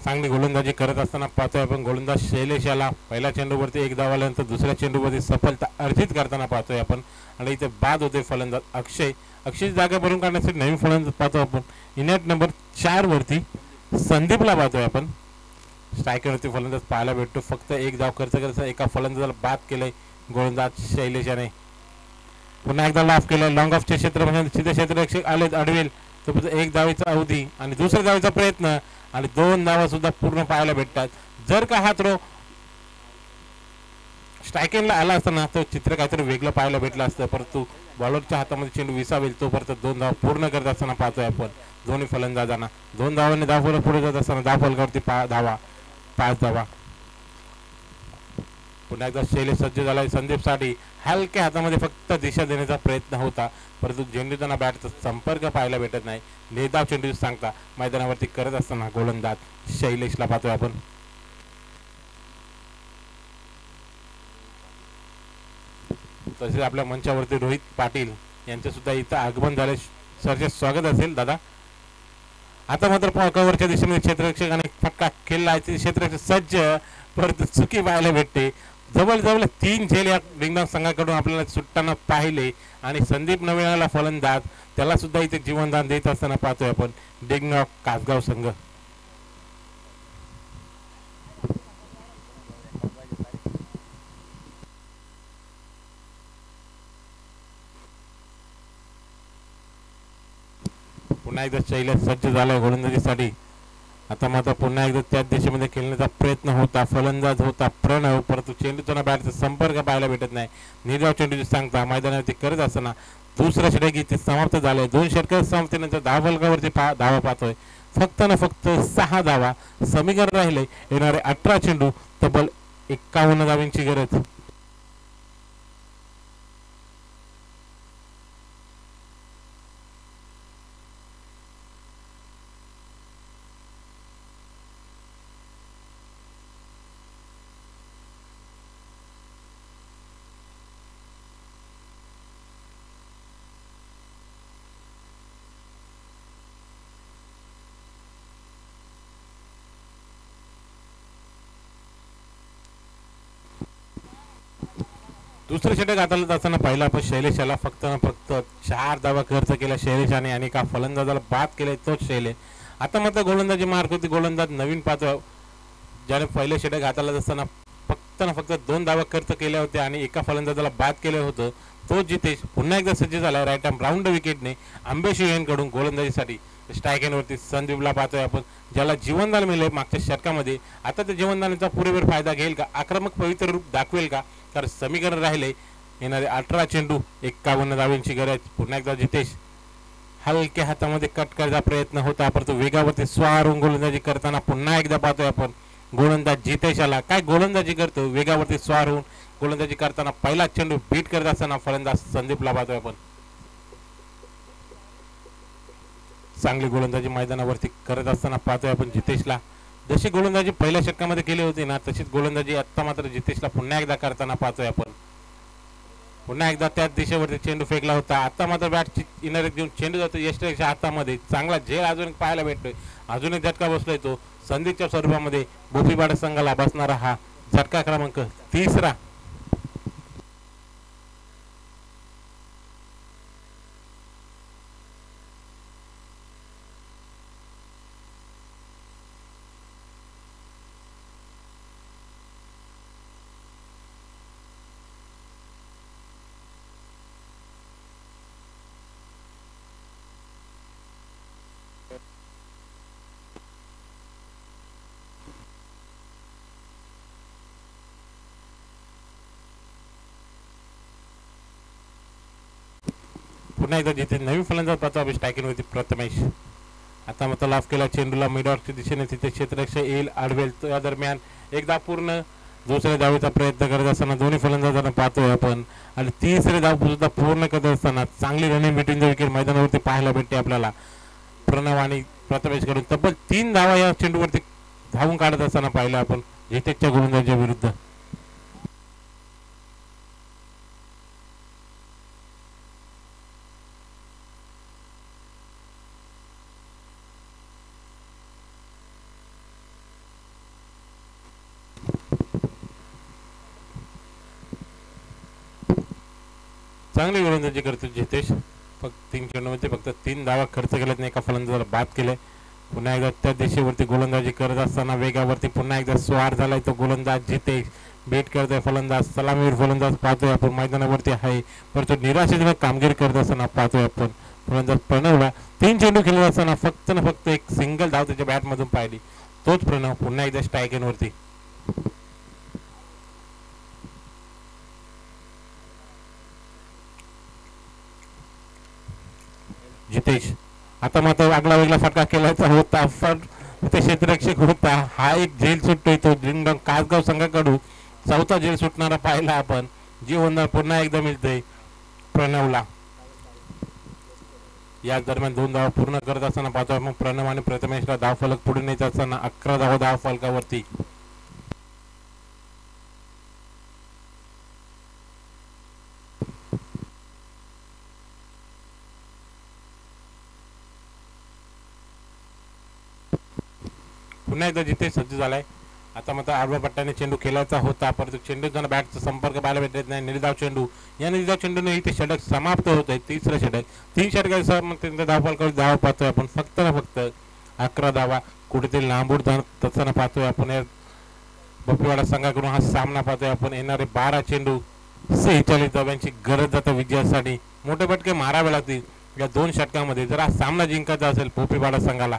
चांगली गोलंदाजी करत असताना पाहतोय आपण गोलंदाज शैलेश याला. पहिल्या चेंडूवरती 1 धाव आल्यानंतर दुसऱ्या चेंडूवरती सफलता अर्जित करताना पाहतोय आपण आणि इथे बाद होते फलंदाज अक्षय. अक्षय जागा भरून काढण्यासाठी नवीन फलंदाज पाहतो आपण. इनिंग नंबर 4 वरती संदीपला पाहतोय आपण. स्ट्रायकरवरती फलंदाज पाहायला भेटतो. फक्त 1 धाव खर्च करायचा, एका फलंदाजाला बाद केलंय गोलंदाज शैलेश याने. पुन्हा एकदा लॉफ केलाय. लॉंग ऑफच्या क्षेत्रामध्ये सीधे क्षेत्ररक्षक आले अडवेल तर 1 धावेचा अवधी आणि दुसऱ्या धावेचा प्रयत्न आणि 2 धावा सुद्धा पूर्ण पाहायला भेटतात. जर का हा थ्रो स्ट्रायकिंगला आला असताना तर चित्र काहीतरी वेगळं पाहायला भेटलं असतं, परंतु बॉलरच्या हातामध्ये चेंडू विसावेल तोपर्यंत 2 धावा पूर्ण करत असताना पाहतोय आपण दोन्ही फलंदाजांना. 2 धावांनी धाव पुढे जात असताना धाव फलकावरती 5 धावा. पुन्हा एकदा शैलेश सज्ज झालाय संदीपसाठी. हलक्या हातामध्ये फक्त दिशा देण्याचा प्रयत्न होता, परंतु चेंडूचा बॅटचा संपर्क पाहायला भेटत नाही. निर्धाव चेंडू सांगता मैदानावरती करत असताना गोलंदाज शैलेशला पाहतोय आपण. तसेच आपल्या मंचावरती रोहित पाटील यांचे सुद्धा इथं आगमन झाले. सरचे स्वागत असेल दादा. आता मात्र कव्हरच्या दिशेने क्षेत्ररक्षकाने फटका खेळला, क्षेत्ररक्षक सज्ज, परंतु चुकी पाहायला भेटते. जवळजवळ 3 झेल या डिंगडॉंग संघाकडून आपल्याला सुटताना पाहिले आणि संदीप नवेला फलंदाज त्याला सुद्धा इथे जीवनदान देत असताना पाहतोय आपण डिंगडॉंग कासगाव संघ. पुन्हा एकदा शैलेश सज्ज झालाय गोलंदाजीसाठी. आता मात्र पुन्हा एकदा त्याच दिशेमध्ये खेळण्याचा प्रयत्न होता, फलंदाज होता प्रणव, परंतु चेंडूचा बॅटचा संपर्क पाहायला भेटत नाही. निर्धाव चेंडूची सांगता मैदानावरती करत असताना दुसरा षटक इथे समाप्त झाले. 2 षटक समाप्तीनंतर धावफलकावरती धावा पाहतोय. फक्त ना फक्त 6 धावा समीकरण राहिले. येणारे 18 चेंडू तब्बल 51 धावांची गरज. दुसरं षटक हाताळत असताना पाहिला आपण शैलेशाला फक्त 4 धावा खर्च केला शैलेशाने आणि एका फलंदाजाला बाद केले तोच शैलेश. आता मात्र गोलंदाजी मार्क होती. गोलंदाज नवीन पात्र ज्याने पहिले षटक हाताळत असताना फक्त 2 धावा खर्च केल्या होत्या आणि एका फलंदाजाला बाद केलं होतं तो जितेश पुन्हा एकदा सज्ज झाला. राईट आर्म राऊंड विकेटने आंबेशी यांकडून गोलंदाजीसाठी स्ट्राईक एंडवरती संदीपला पाहतोय आपण, ज्याला जीवनदान मिळेल मागच्या षटकामध्ये. आता त्या जीवनदानाचा पुरेपूर फायदा घेईल का, आक्रमक पवित्र रूप दाखवेल का, तर समीकरण राहिले. येणारे 18 चेंडू 51 धावांची गरज. पुन्हा एकदा जितेश हलक्या हातामध्ये कट करायचा प्रयत्न होता, परंतु वेगावरती स्वारून गोलंदाजी करताना पुन्हा एकदा पाहतोय आपण गोलंदाज जितेश आला. काय गोलंदाजी करतो, वेगावरती स्वार होऊन गोलंदाजी करताना पहिला चेंडू बीट करत असताना फलंदाज संदीपला पाहतोय आपण. चांगली गोलंदाजी मैदानावरती करत असताना पाहतोय आपण जितेशला. जशी गोलंदाजी पहिल्या षटकामध्ये केली होती ना, तशीच गोलंदाजी आता मात्र जितेशला पुन्हा एकदा करताना पाहतोय आपण. पुन्हा एकदा त्याच दिशेवरती चेंडू फेकला होता. आता मात्र बॅटची इनर घेऊन चेंडू जातो यशच्या हातामध्ये. चांगला झेल अजून पाहायला भेटतोय. अजून एक झटका बसलोय तो संदीपच्या स्वरूपामध्ये. बोपीपाडा संघाला बसणारा हा झटका क्रमांक 3रा. पुन्हा एकदा जिथे नवीन फलंदाज पाहतो आपण स्ट्रायकिंगवरती प्रथमेश. आता मात्र लाफ केला चेंडूला मिडऑफच्या दिशेने, तिथे क्षेत्ररक्षक येईल आडवेल. त्या दरम्यान एकदा पूर्ण दुसऱ्या धावेचा प्रयत्न करत असताना दोन्ही फलंदाजांना पाहतोय आपण आणि तिसरे धाव सुद्धा पूर्ण करत असताना चांगली रनिंग बिटवीन द विकेट मैदानावरती पाहायला भेटते आपल्याला. प्रणव आणि प्रथमेश कडून तब्बल 3 धावा या चेंडूवरती धावून काढत असताना पाहिलं आपण जितेशच्या गोलंदाजीच्या विरुद्ध. चांगली गोलंदाजी करतो जितेश. फक्त 3 चेंडूमध्ये फक्त 3 धावा खर्च केल्यात नाही, एका फलंदाजाला बाद केले. पुन्हा एकदा त्या दिशेवरती गोलंदाजी करत असताना वेगावरती पुन्हा एकदा स्वार झालाय तो गोलंदाज जितेश. बेट करतोय फलंदाज, सलामीवर फलंदाज पाहतोय आपण मैदानावरती आहे, परंतु निराशेजनक कामगिरी करत असताना पाहतोय आपण फलंदाज प्रणवला. 3 चेंडू खेळत असताना फक्त एक सिंगल धाव त्याच्या बॅटमधून पाहिली. तोच प्रणव पुन्हा एकदा स्ट्राईक एंडवरती. जितेश आता मात्र आगला वेगळा फटका केलायचा होता, पण ते क्षेत्ररक्षक होता. हा एक झेल सुटतोय तो डिंगडॉंग कासगाव संघाकडून. 4था झेल सुटणारा पाहिला आपण. जीवनदान पुन्हा एकदा मिळतंय प्रणवला. या दरम्यान 2 धावा पूर्ण करत असताना पाहतोय मग प्रणव आणि प्रथमेशला धाव फलक पुढे नेत असताना 11 धावा धाव फलकावरती. पुन्हा एकदा जिथे सज्ज झालाय. आता मात्र आडव्या पट्ट्याने चेंडू खेळायचा होता, परंतु चेंडूचा बॅटचा संपर्क पाहायला भेटत नाही. निर्धाव चेंडू, या निर्धाव चेंडूने इथे षटक समाप्त होत आहे. तिसरं षटक, 3 षटकासह मग त्यांचा धावफलक धाव पाहतोय आपण. फक्त ना फक्त 11 धावा कुठेतरी लांबून तसं पाहतोय आपण. बपीवाडा संघाकडून हा सामना पाहतोय आपण. येणारे 12 चेंडू 46 धाव्यांची गरज जाते विजयासाठी. मोठे फटके मारावे लागतील या 2 षटकामध्ये जर हा सामना जिंकायचा असेल बपीवाडा संघाला.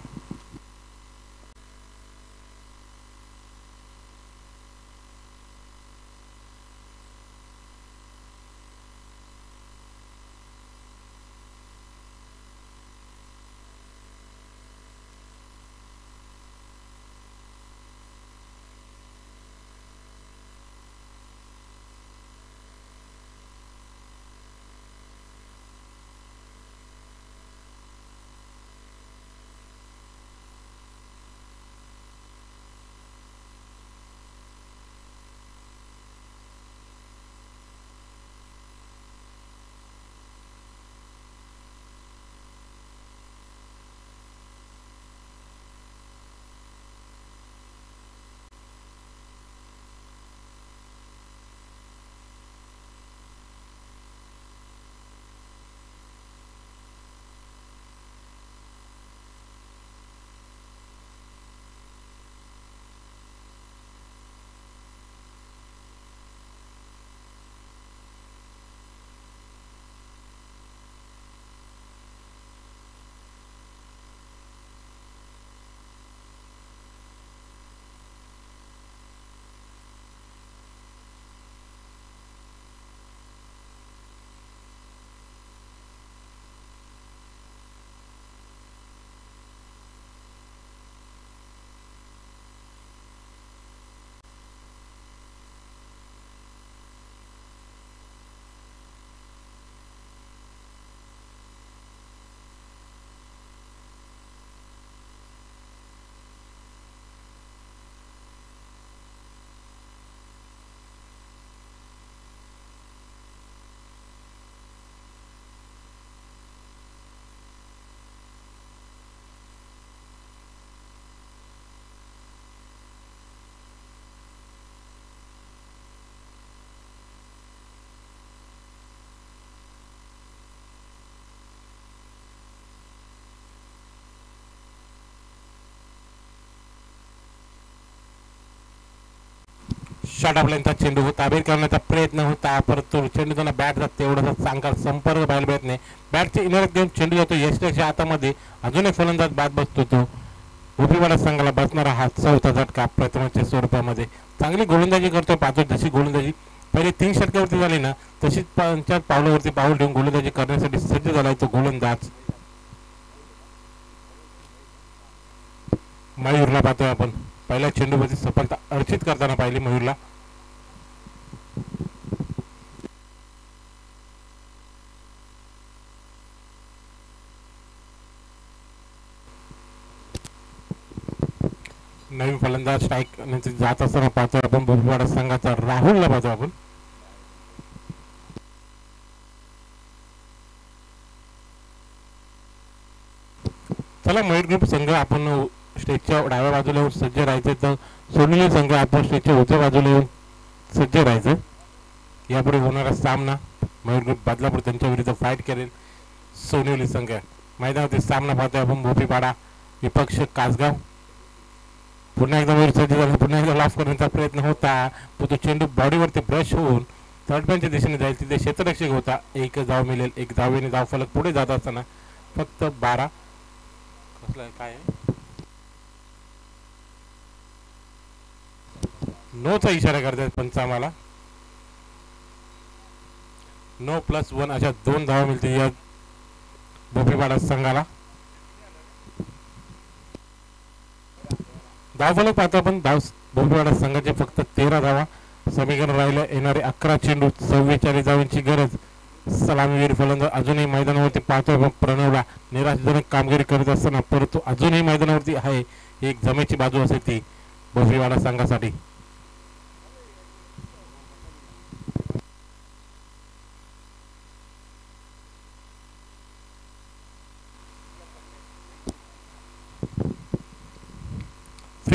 शॉट आपल्याचा चेंडू होता, ताबीर करण्याचा प्रयत्न होता, परंतु चेंडू त्यांना बॅट जात तेवढा चांगला संपर्क पाहायला मिळत नाही. बॅटचे इनर घेऊन चेंडू जातो यशच्या हातामध्ये. अजून एक फलंदाज बाद बसतो तो बपीवाडा संघाला बसणारा हा 4था झटका प्रथमच्या स्वरूपामध्ये. चांगली गोलंदाजी करतो पाहतो. जशी गोलंदाजी पहिले 3 षटकावरती झाली ना तशीच 5 पावलावरती पाऊल ठेवून गोलंदाजी करण्यासाठी सज्ज झालाय तो गोलंदाज मयूरला पाहतोय आपण. पहिल्या चेंडूवरती सफलता अर्चित करताना पाहिली मयूरला. नवीन फलंदाज स्ट्राईक जात असताना पाहतोय आपण बपीवाडा संघाचा राहुलला पाहतोय आपण. चला मयूर ग्रुप संघ आपण स्टेजच्या डाव्या बाजूला येऊन सज्ज राहायचे, तर सोनेली संघ आपण स्टेजच्या उजव्या बाजूला येऊन सज्ज राहायचं. यापुढे होणारा सामना मयूर ग्रुप बदलापूर त्यांच्या विरुद्ध फाईट करेल सोनेली संघ. मैदानातील सामना पाहतोय आपण बपीवाडा विपक्ष कासगाव. पुन्हा एकदा मयूर सज्ज झाला. पुन्हा एकदा लाफ करण्याचा प्रयत्न होता, तो चेंडू बॉडीवरती ब्रश होऊन थर्डमॅनच्या दिशेने जाईल. तिथे क्षेत्ररक्षक होता. एक धाव मिळेल. एक धावेने धाव फलक पुढे जात असताना फक्त 12 कसला काय आहे नोचा इशारा करतात पंच आम्हाला. 9+1 अशा 2 धावा मिळतील या बपीवाडा संघाला. धावफलक पाहतो आपण. बपीवाडा संघाचे फक्त 13 धावा. समीकरण राहिलं. येणारे 11 चेंडू 44 धावांची गरज. सलामीवीर फलंदाज अजूनही मैदानावरती पाहतोय आपण प्रणवला. निराशाजनक कामगिरी करत असताना परंतु अजूनही मैदानावरती आहे. एक जमेची बाजू असेल ती बपीवाडा संघासाठी.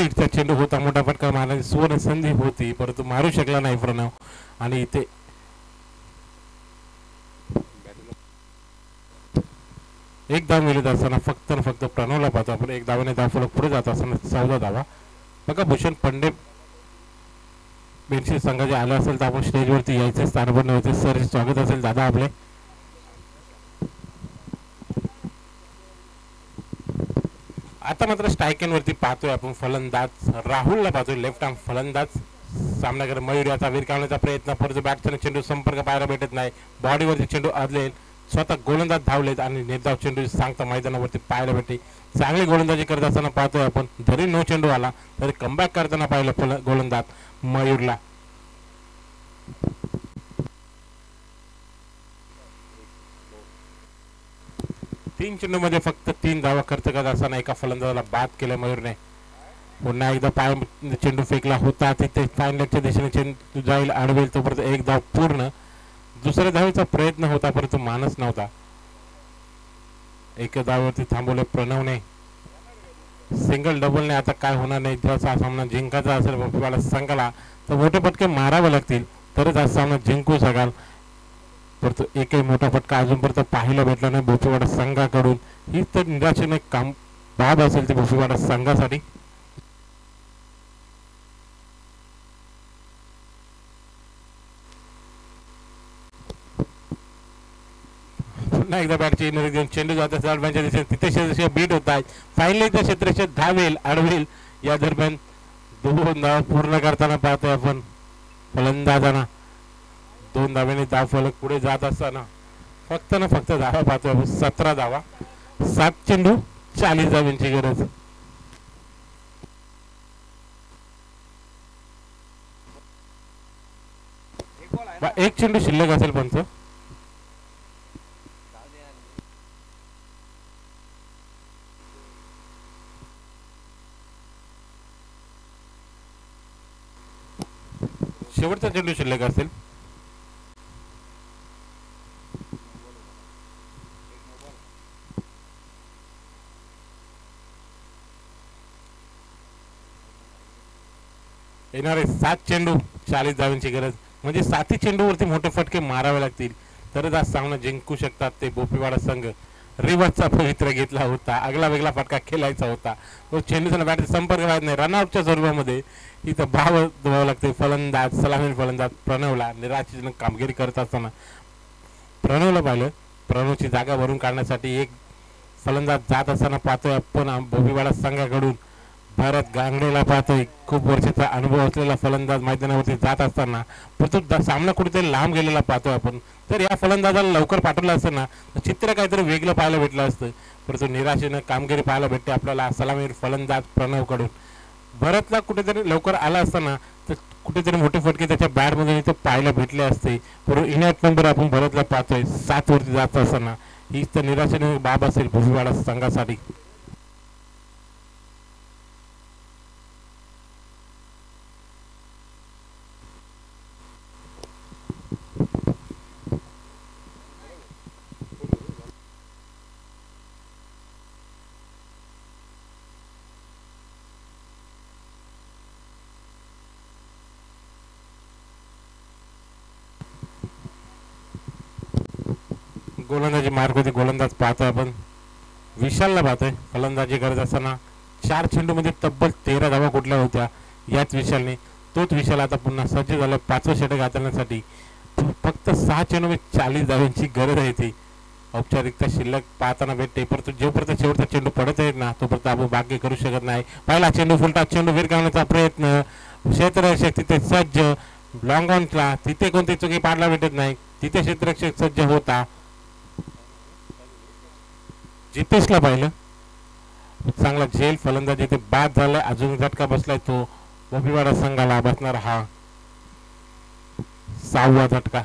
स्पीडचा चेंडू होता, मोठा फटका मारण्याची सुवर्ण संधी होती, परंतु मारू शकला नाही प्रणव. आणि इथे एक धाव मिळत असताना फक्त आणि फक्त प्रणवला पाहतो आपण. एक धावाने धावफलक पुढे जात असताना 14 धावा. बघा भूषण पंडे बेनशी संघाचे आले असेल तर आपण स्टेजवरती यायचे, स्थानपन्न होते. सर स्वागत असेल दादा आपले. आता मात्र स्ट्रायकेन वरती पाहतोय आपण फलंदाज राहुलला पाहतोय, लेफ्ट आर्म फलंदाज. सामनागर मयूर याचा वीर काढण्याचा प्रयत्न, परंतु बॅटचा चेंडू संपर्क पाहायला भेटत नाही. बॉडीवरती चेंडू आदले, स्वतः गोलंदाज धावलेत आणि निर्धाव चेंडू सांगता मैदानावरती पाहायला भेटते. चांगली गोलंदाजी करत असताना पाहतोय आपण. जरी नो चेंडू आला तरी कमबॅक करताना पाहिलं गोलंदाज मयूरला. तीन चेंडूमध्ये फक्त 3 धावा खर्च करत असताना एका फलंदाजाला बाद केलं मयूरने. पुन्हा एकदा पाय चेंडू फेकला होता, तिथे फायनलच्या दिशेने चेंडू जाईल, अडवेल तोपर्यंत एक धाव पूर्ण. दुसऱ्या धावेचा प्रयत्न होता परंतु मानच नव्हता. एका धावावरती थांबवले प्रणवने. सिंगल डबलने आता काय होणार नाही. जर हा सामना जिंकायचा असेल भोपाळ संघाला तर मोठे फटके मारावे लागतील तरच हा सामना जिंकू शकाल. परंतु एकही मोठा फटका अजूनपर्यंत पाहायला भेटला नाही भोपेवाडा संघाकडून. ही तर निराशेने काम बाब असेल ती भोपेवाडा संघासाठी. पुन्हा एकदा बॅटची इनरी देऊन चेंडू जात असेल दिशेने, तिथे बीट होत आहेत. फायनली त्या क्षेत्राचे धावेल अडवेल या दरम्यान 2 धावा पूर्ण करताना पाहतोय आपण फलंदाजांना. 2 धाव्याने धाव फलक पुढे जात असताना फक्त ना फक्त धावा पाहतोय आपण. 17 धावा, 7 चेंडू, 40 धाव्यांची गरज. एक चेंडू शिल्लक असेल पंच. शेवटचा चेंडू शिल्लक असेल. येणारे 7 चेंडू, 40 धावांची गरज. म्हणजे 7 चेंडूवरती मोठे फटके मारावे लागतील तरच आज सामना जिंकू शकतात ते भोपेवाडा संघ. रिव्हर्सचा पवित्र घेतला होता, आगला वेगळा फटका खेळायचा होता, तो चेंडूचा बॅट संपर्क राहत नाही. रनआउटच्या स्वरूपामध्ये इथं भाव धुवावं लागते. फलंदाज सलामी फलंदाज प्रणवला निराशेजनक कामगिरी करत असताना प्रणवला पाहिलं. प्रणवची जागा भरून काढण्यासाठी एक फलंदाज जात असताना पाहतोय आपण भोपेवाडा संघाकडून भरत गांगडेला पाहतोय. खूप वर्षाचा अनुभव असलेला फलंदाज मैदानावरती जात असताना परंतु सामना कुठेतरी लांब गेलेला पाहतोय आपण. तर या फलंदाजाला लवकर पाठवलं असतं ना चित्र काहीतरी वेगळं पाहायला भेटलं असतं. परंतु निराशेनं कामगिरी पाहायला भेटते आपल्याला सलामीर फलंदाज प्रणवकडून. भरतला कुठेतरी लवकर आला असताना तर कुठेतरी मोठे फटके त्याच्या बॅटमधून इथे पाहायला भेटले असते. परंतु इनॅट नंबर आपण भरतला पाहतोय 7 वरती जात असताना. हीच तर निराशेने बाब असेल भोपेवाडा संघासाठी. गोलंदाजी मार्ग होती. गोलंदाज पाहतोय आपण विशालला पाहतोय. फलंदाजी करत असताना 4 चेंडूमध्ये तब्बल 13 धावा कुठल्या होत्या याच विशालने. तोच विशाल आता पुन्हा सज्ज झाला 5वं षटक हाताळण्यासाठी. फक्त 6 चेंडूमध्ये 40 धाव्यांची गरज आहे. ती औपचारिकता शिल्लक पाहताना भेटते परंतु जोपर्यंत शेवटचा चेंडू पडत आहेत ना तोपर्यंत आपण भाग्य करू शकत नाही. पहिला चेंडू फुलटा चेंडू वीर करण्याचा प्रयत्न, क्षेत्ररक्षक तिथे सज्ज. लॉंग ऑनला तिथे कोणती चुकी पाहायला भेटत नाही. तिथे क्षेत्ररक्षक सज्ज होता. जितेशला पाहिलं चांगला झेल फलंदाजी ते बाद झालाय. अजून झटका बसलाय तो भोपेवाडा संघाला बसणार हा 6वा झटका.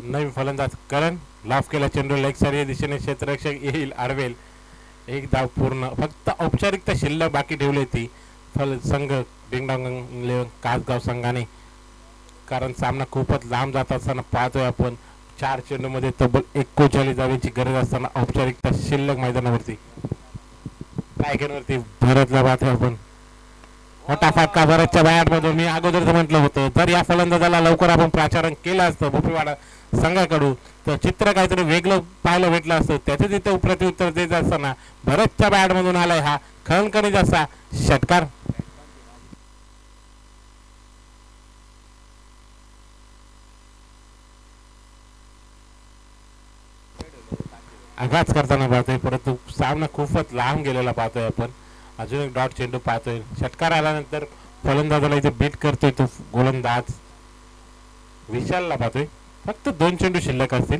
नवीन फलंदाज करण लाफ केला चेंडू लेग साईड या दिशेने क्षेत्ररक्षक येईल आडवेल. एक धाव पूर्ण. फक्त औपचारिकता शिल्लक बाकी ठेवली होती संघ डिंगडॉंग 11 कासगाव संघाने, कारण सामना खूपच लांब जात असताना पाहतोय आपण 4 चेंडूमध्ये तब्बल 39 धावांची गरज असताना औपचारिकता शिल्लक मैदानावरती. पॅकेनवरती भरतला पाहतोय आपण. मोठा फटका भरतच्या बॅटमधून. मी अगोदरच म्हटलं होतं जर या फलंदाजाला लवकर आपण प्राचारण केलं असतं भोपीवाडा संघाकडून तर चित्र काहीतरी वेगळं पाहायला भेटलं असतं. त्याचे तिथे प्रत्युत्तर देत असताना भरतच्या बॅटमधून आलाय हा खणखणीत असा षटकार. आघात करताना पाहतोय, परंतु सामना खूपच लांब गेलेला पाहतोय आपण. अजून एक डॉट चेंडू पाहतोय. षटकार आल्यानंतर फलंदाजाला इथे बीट करतोय तो गोलंदाज विशालला पाहतोय. फक्त 2 चेंडू शिल्लक असतील.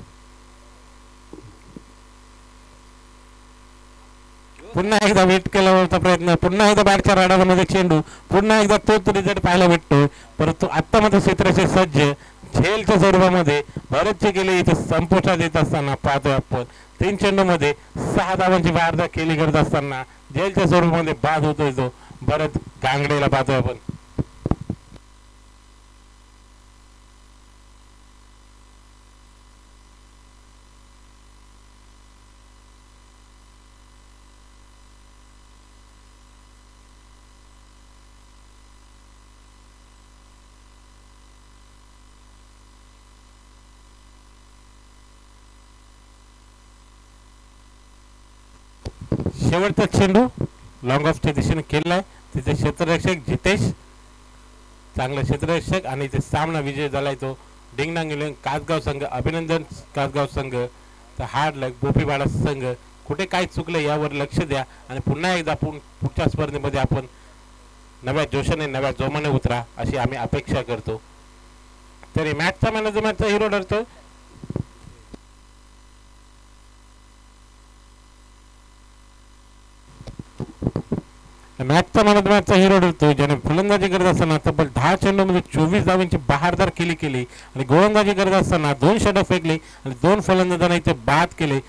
पुन्हा एकदा वेट केला होता प्रयत्न. पुन्हा एकदा बॅटच्या राडामध्ये चेंडू. पुन्हा एकदा तोच रिझल्ट पाहायला भेटतोय, परंतु आता मात्र क्षेत्राचे सज्ज झेलच्या स्वरूपामध्ये भरतचे गेले इथे संपुष्टात येत असताना पाहतोय आपण. 3 चेंडूमध्ये 6 धावांची वारदा केली करत असताना झेलच्या स्वरूपामध्ये बाद होतोय तो भरत गांगडेला पाहतोय आपण. शेवटचा चेंडू लॉंग ऑफच्या दिशेने केलाय. तिथे क्षेत्ररक्षक जितेश चांगला क्षेत्ररक्षक आणि ते सामना विजय झालाय तो डिंगडांग 11 कासगाव संघ. अभिनंदन कासगाव संघ. तर हार्ड लक भोपीवाडा संघ. कुठे काय चुकलं यावर लक्ष द्या आणि पुन्हा एकदा पुढच्या स्पर्धेमध्ये आपण नव्या जोशाने नव्या जोमाने उतरा अशी आम्ही अपेक्षा करतो. तरी मॅचचा मॅनेजमेंटचा हिरो ठरतो मॅचचा हिरो ठरतो ज्याने फलंदाजी करत असताना तब्बल 10 चेंडूमध्ये 24 धावांची बहारदार केली आणि गोलंदाजी करत असताना 2 षटक फेकले आणि 2 फलंदाजांना इथे बाद केले.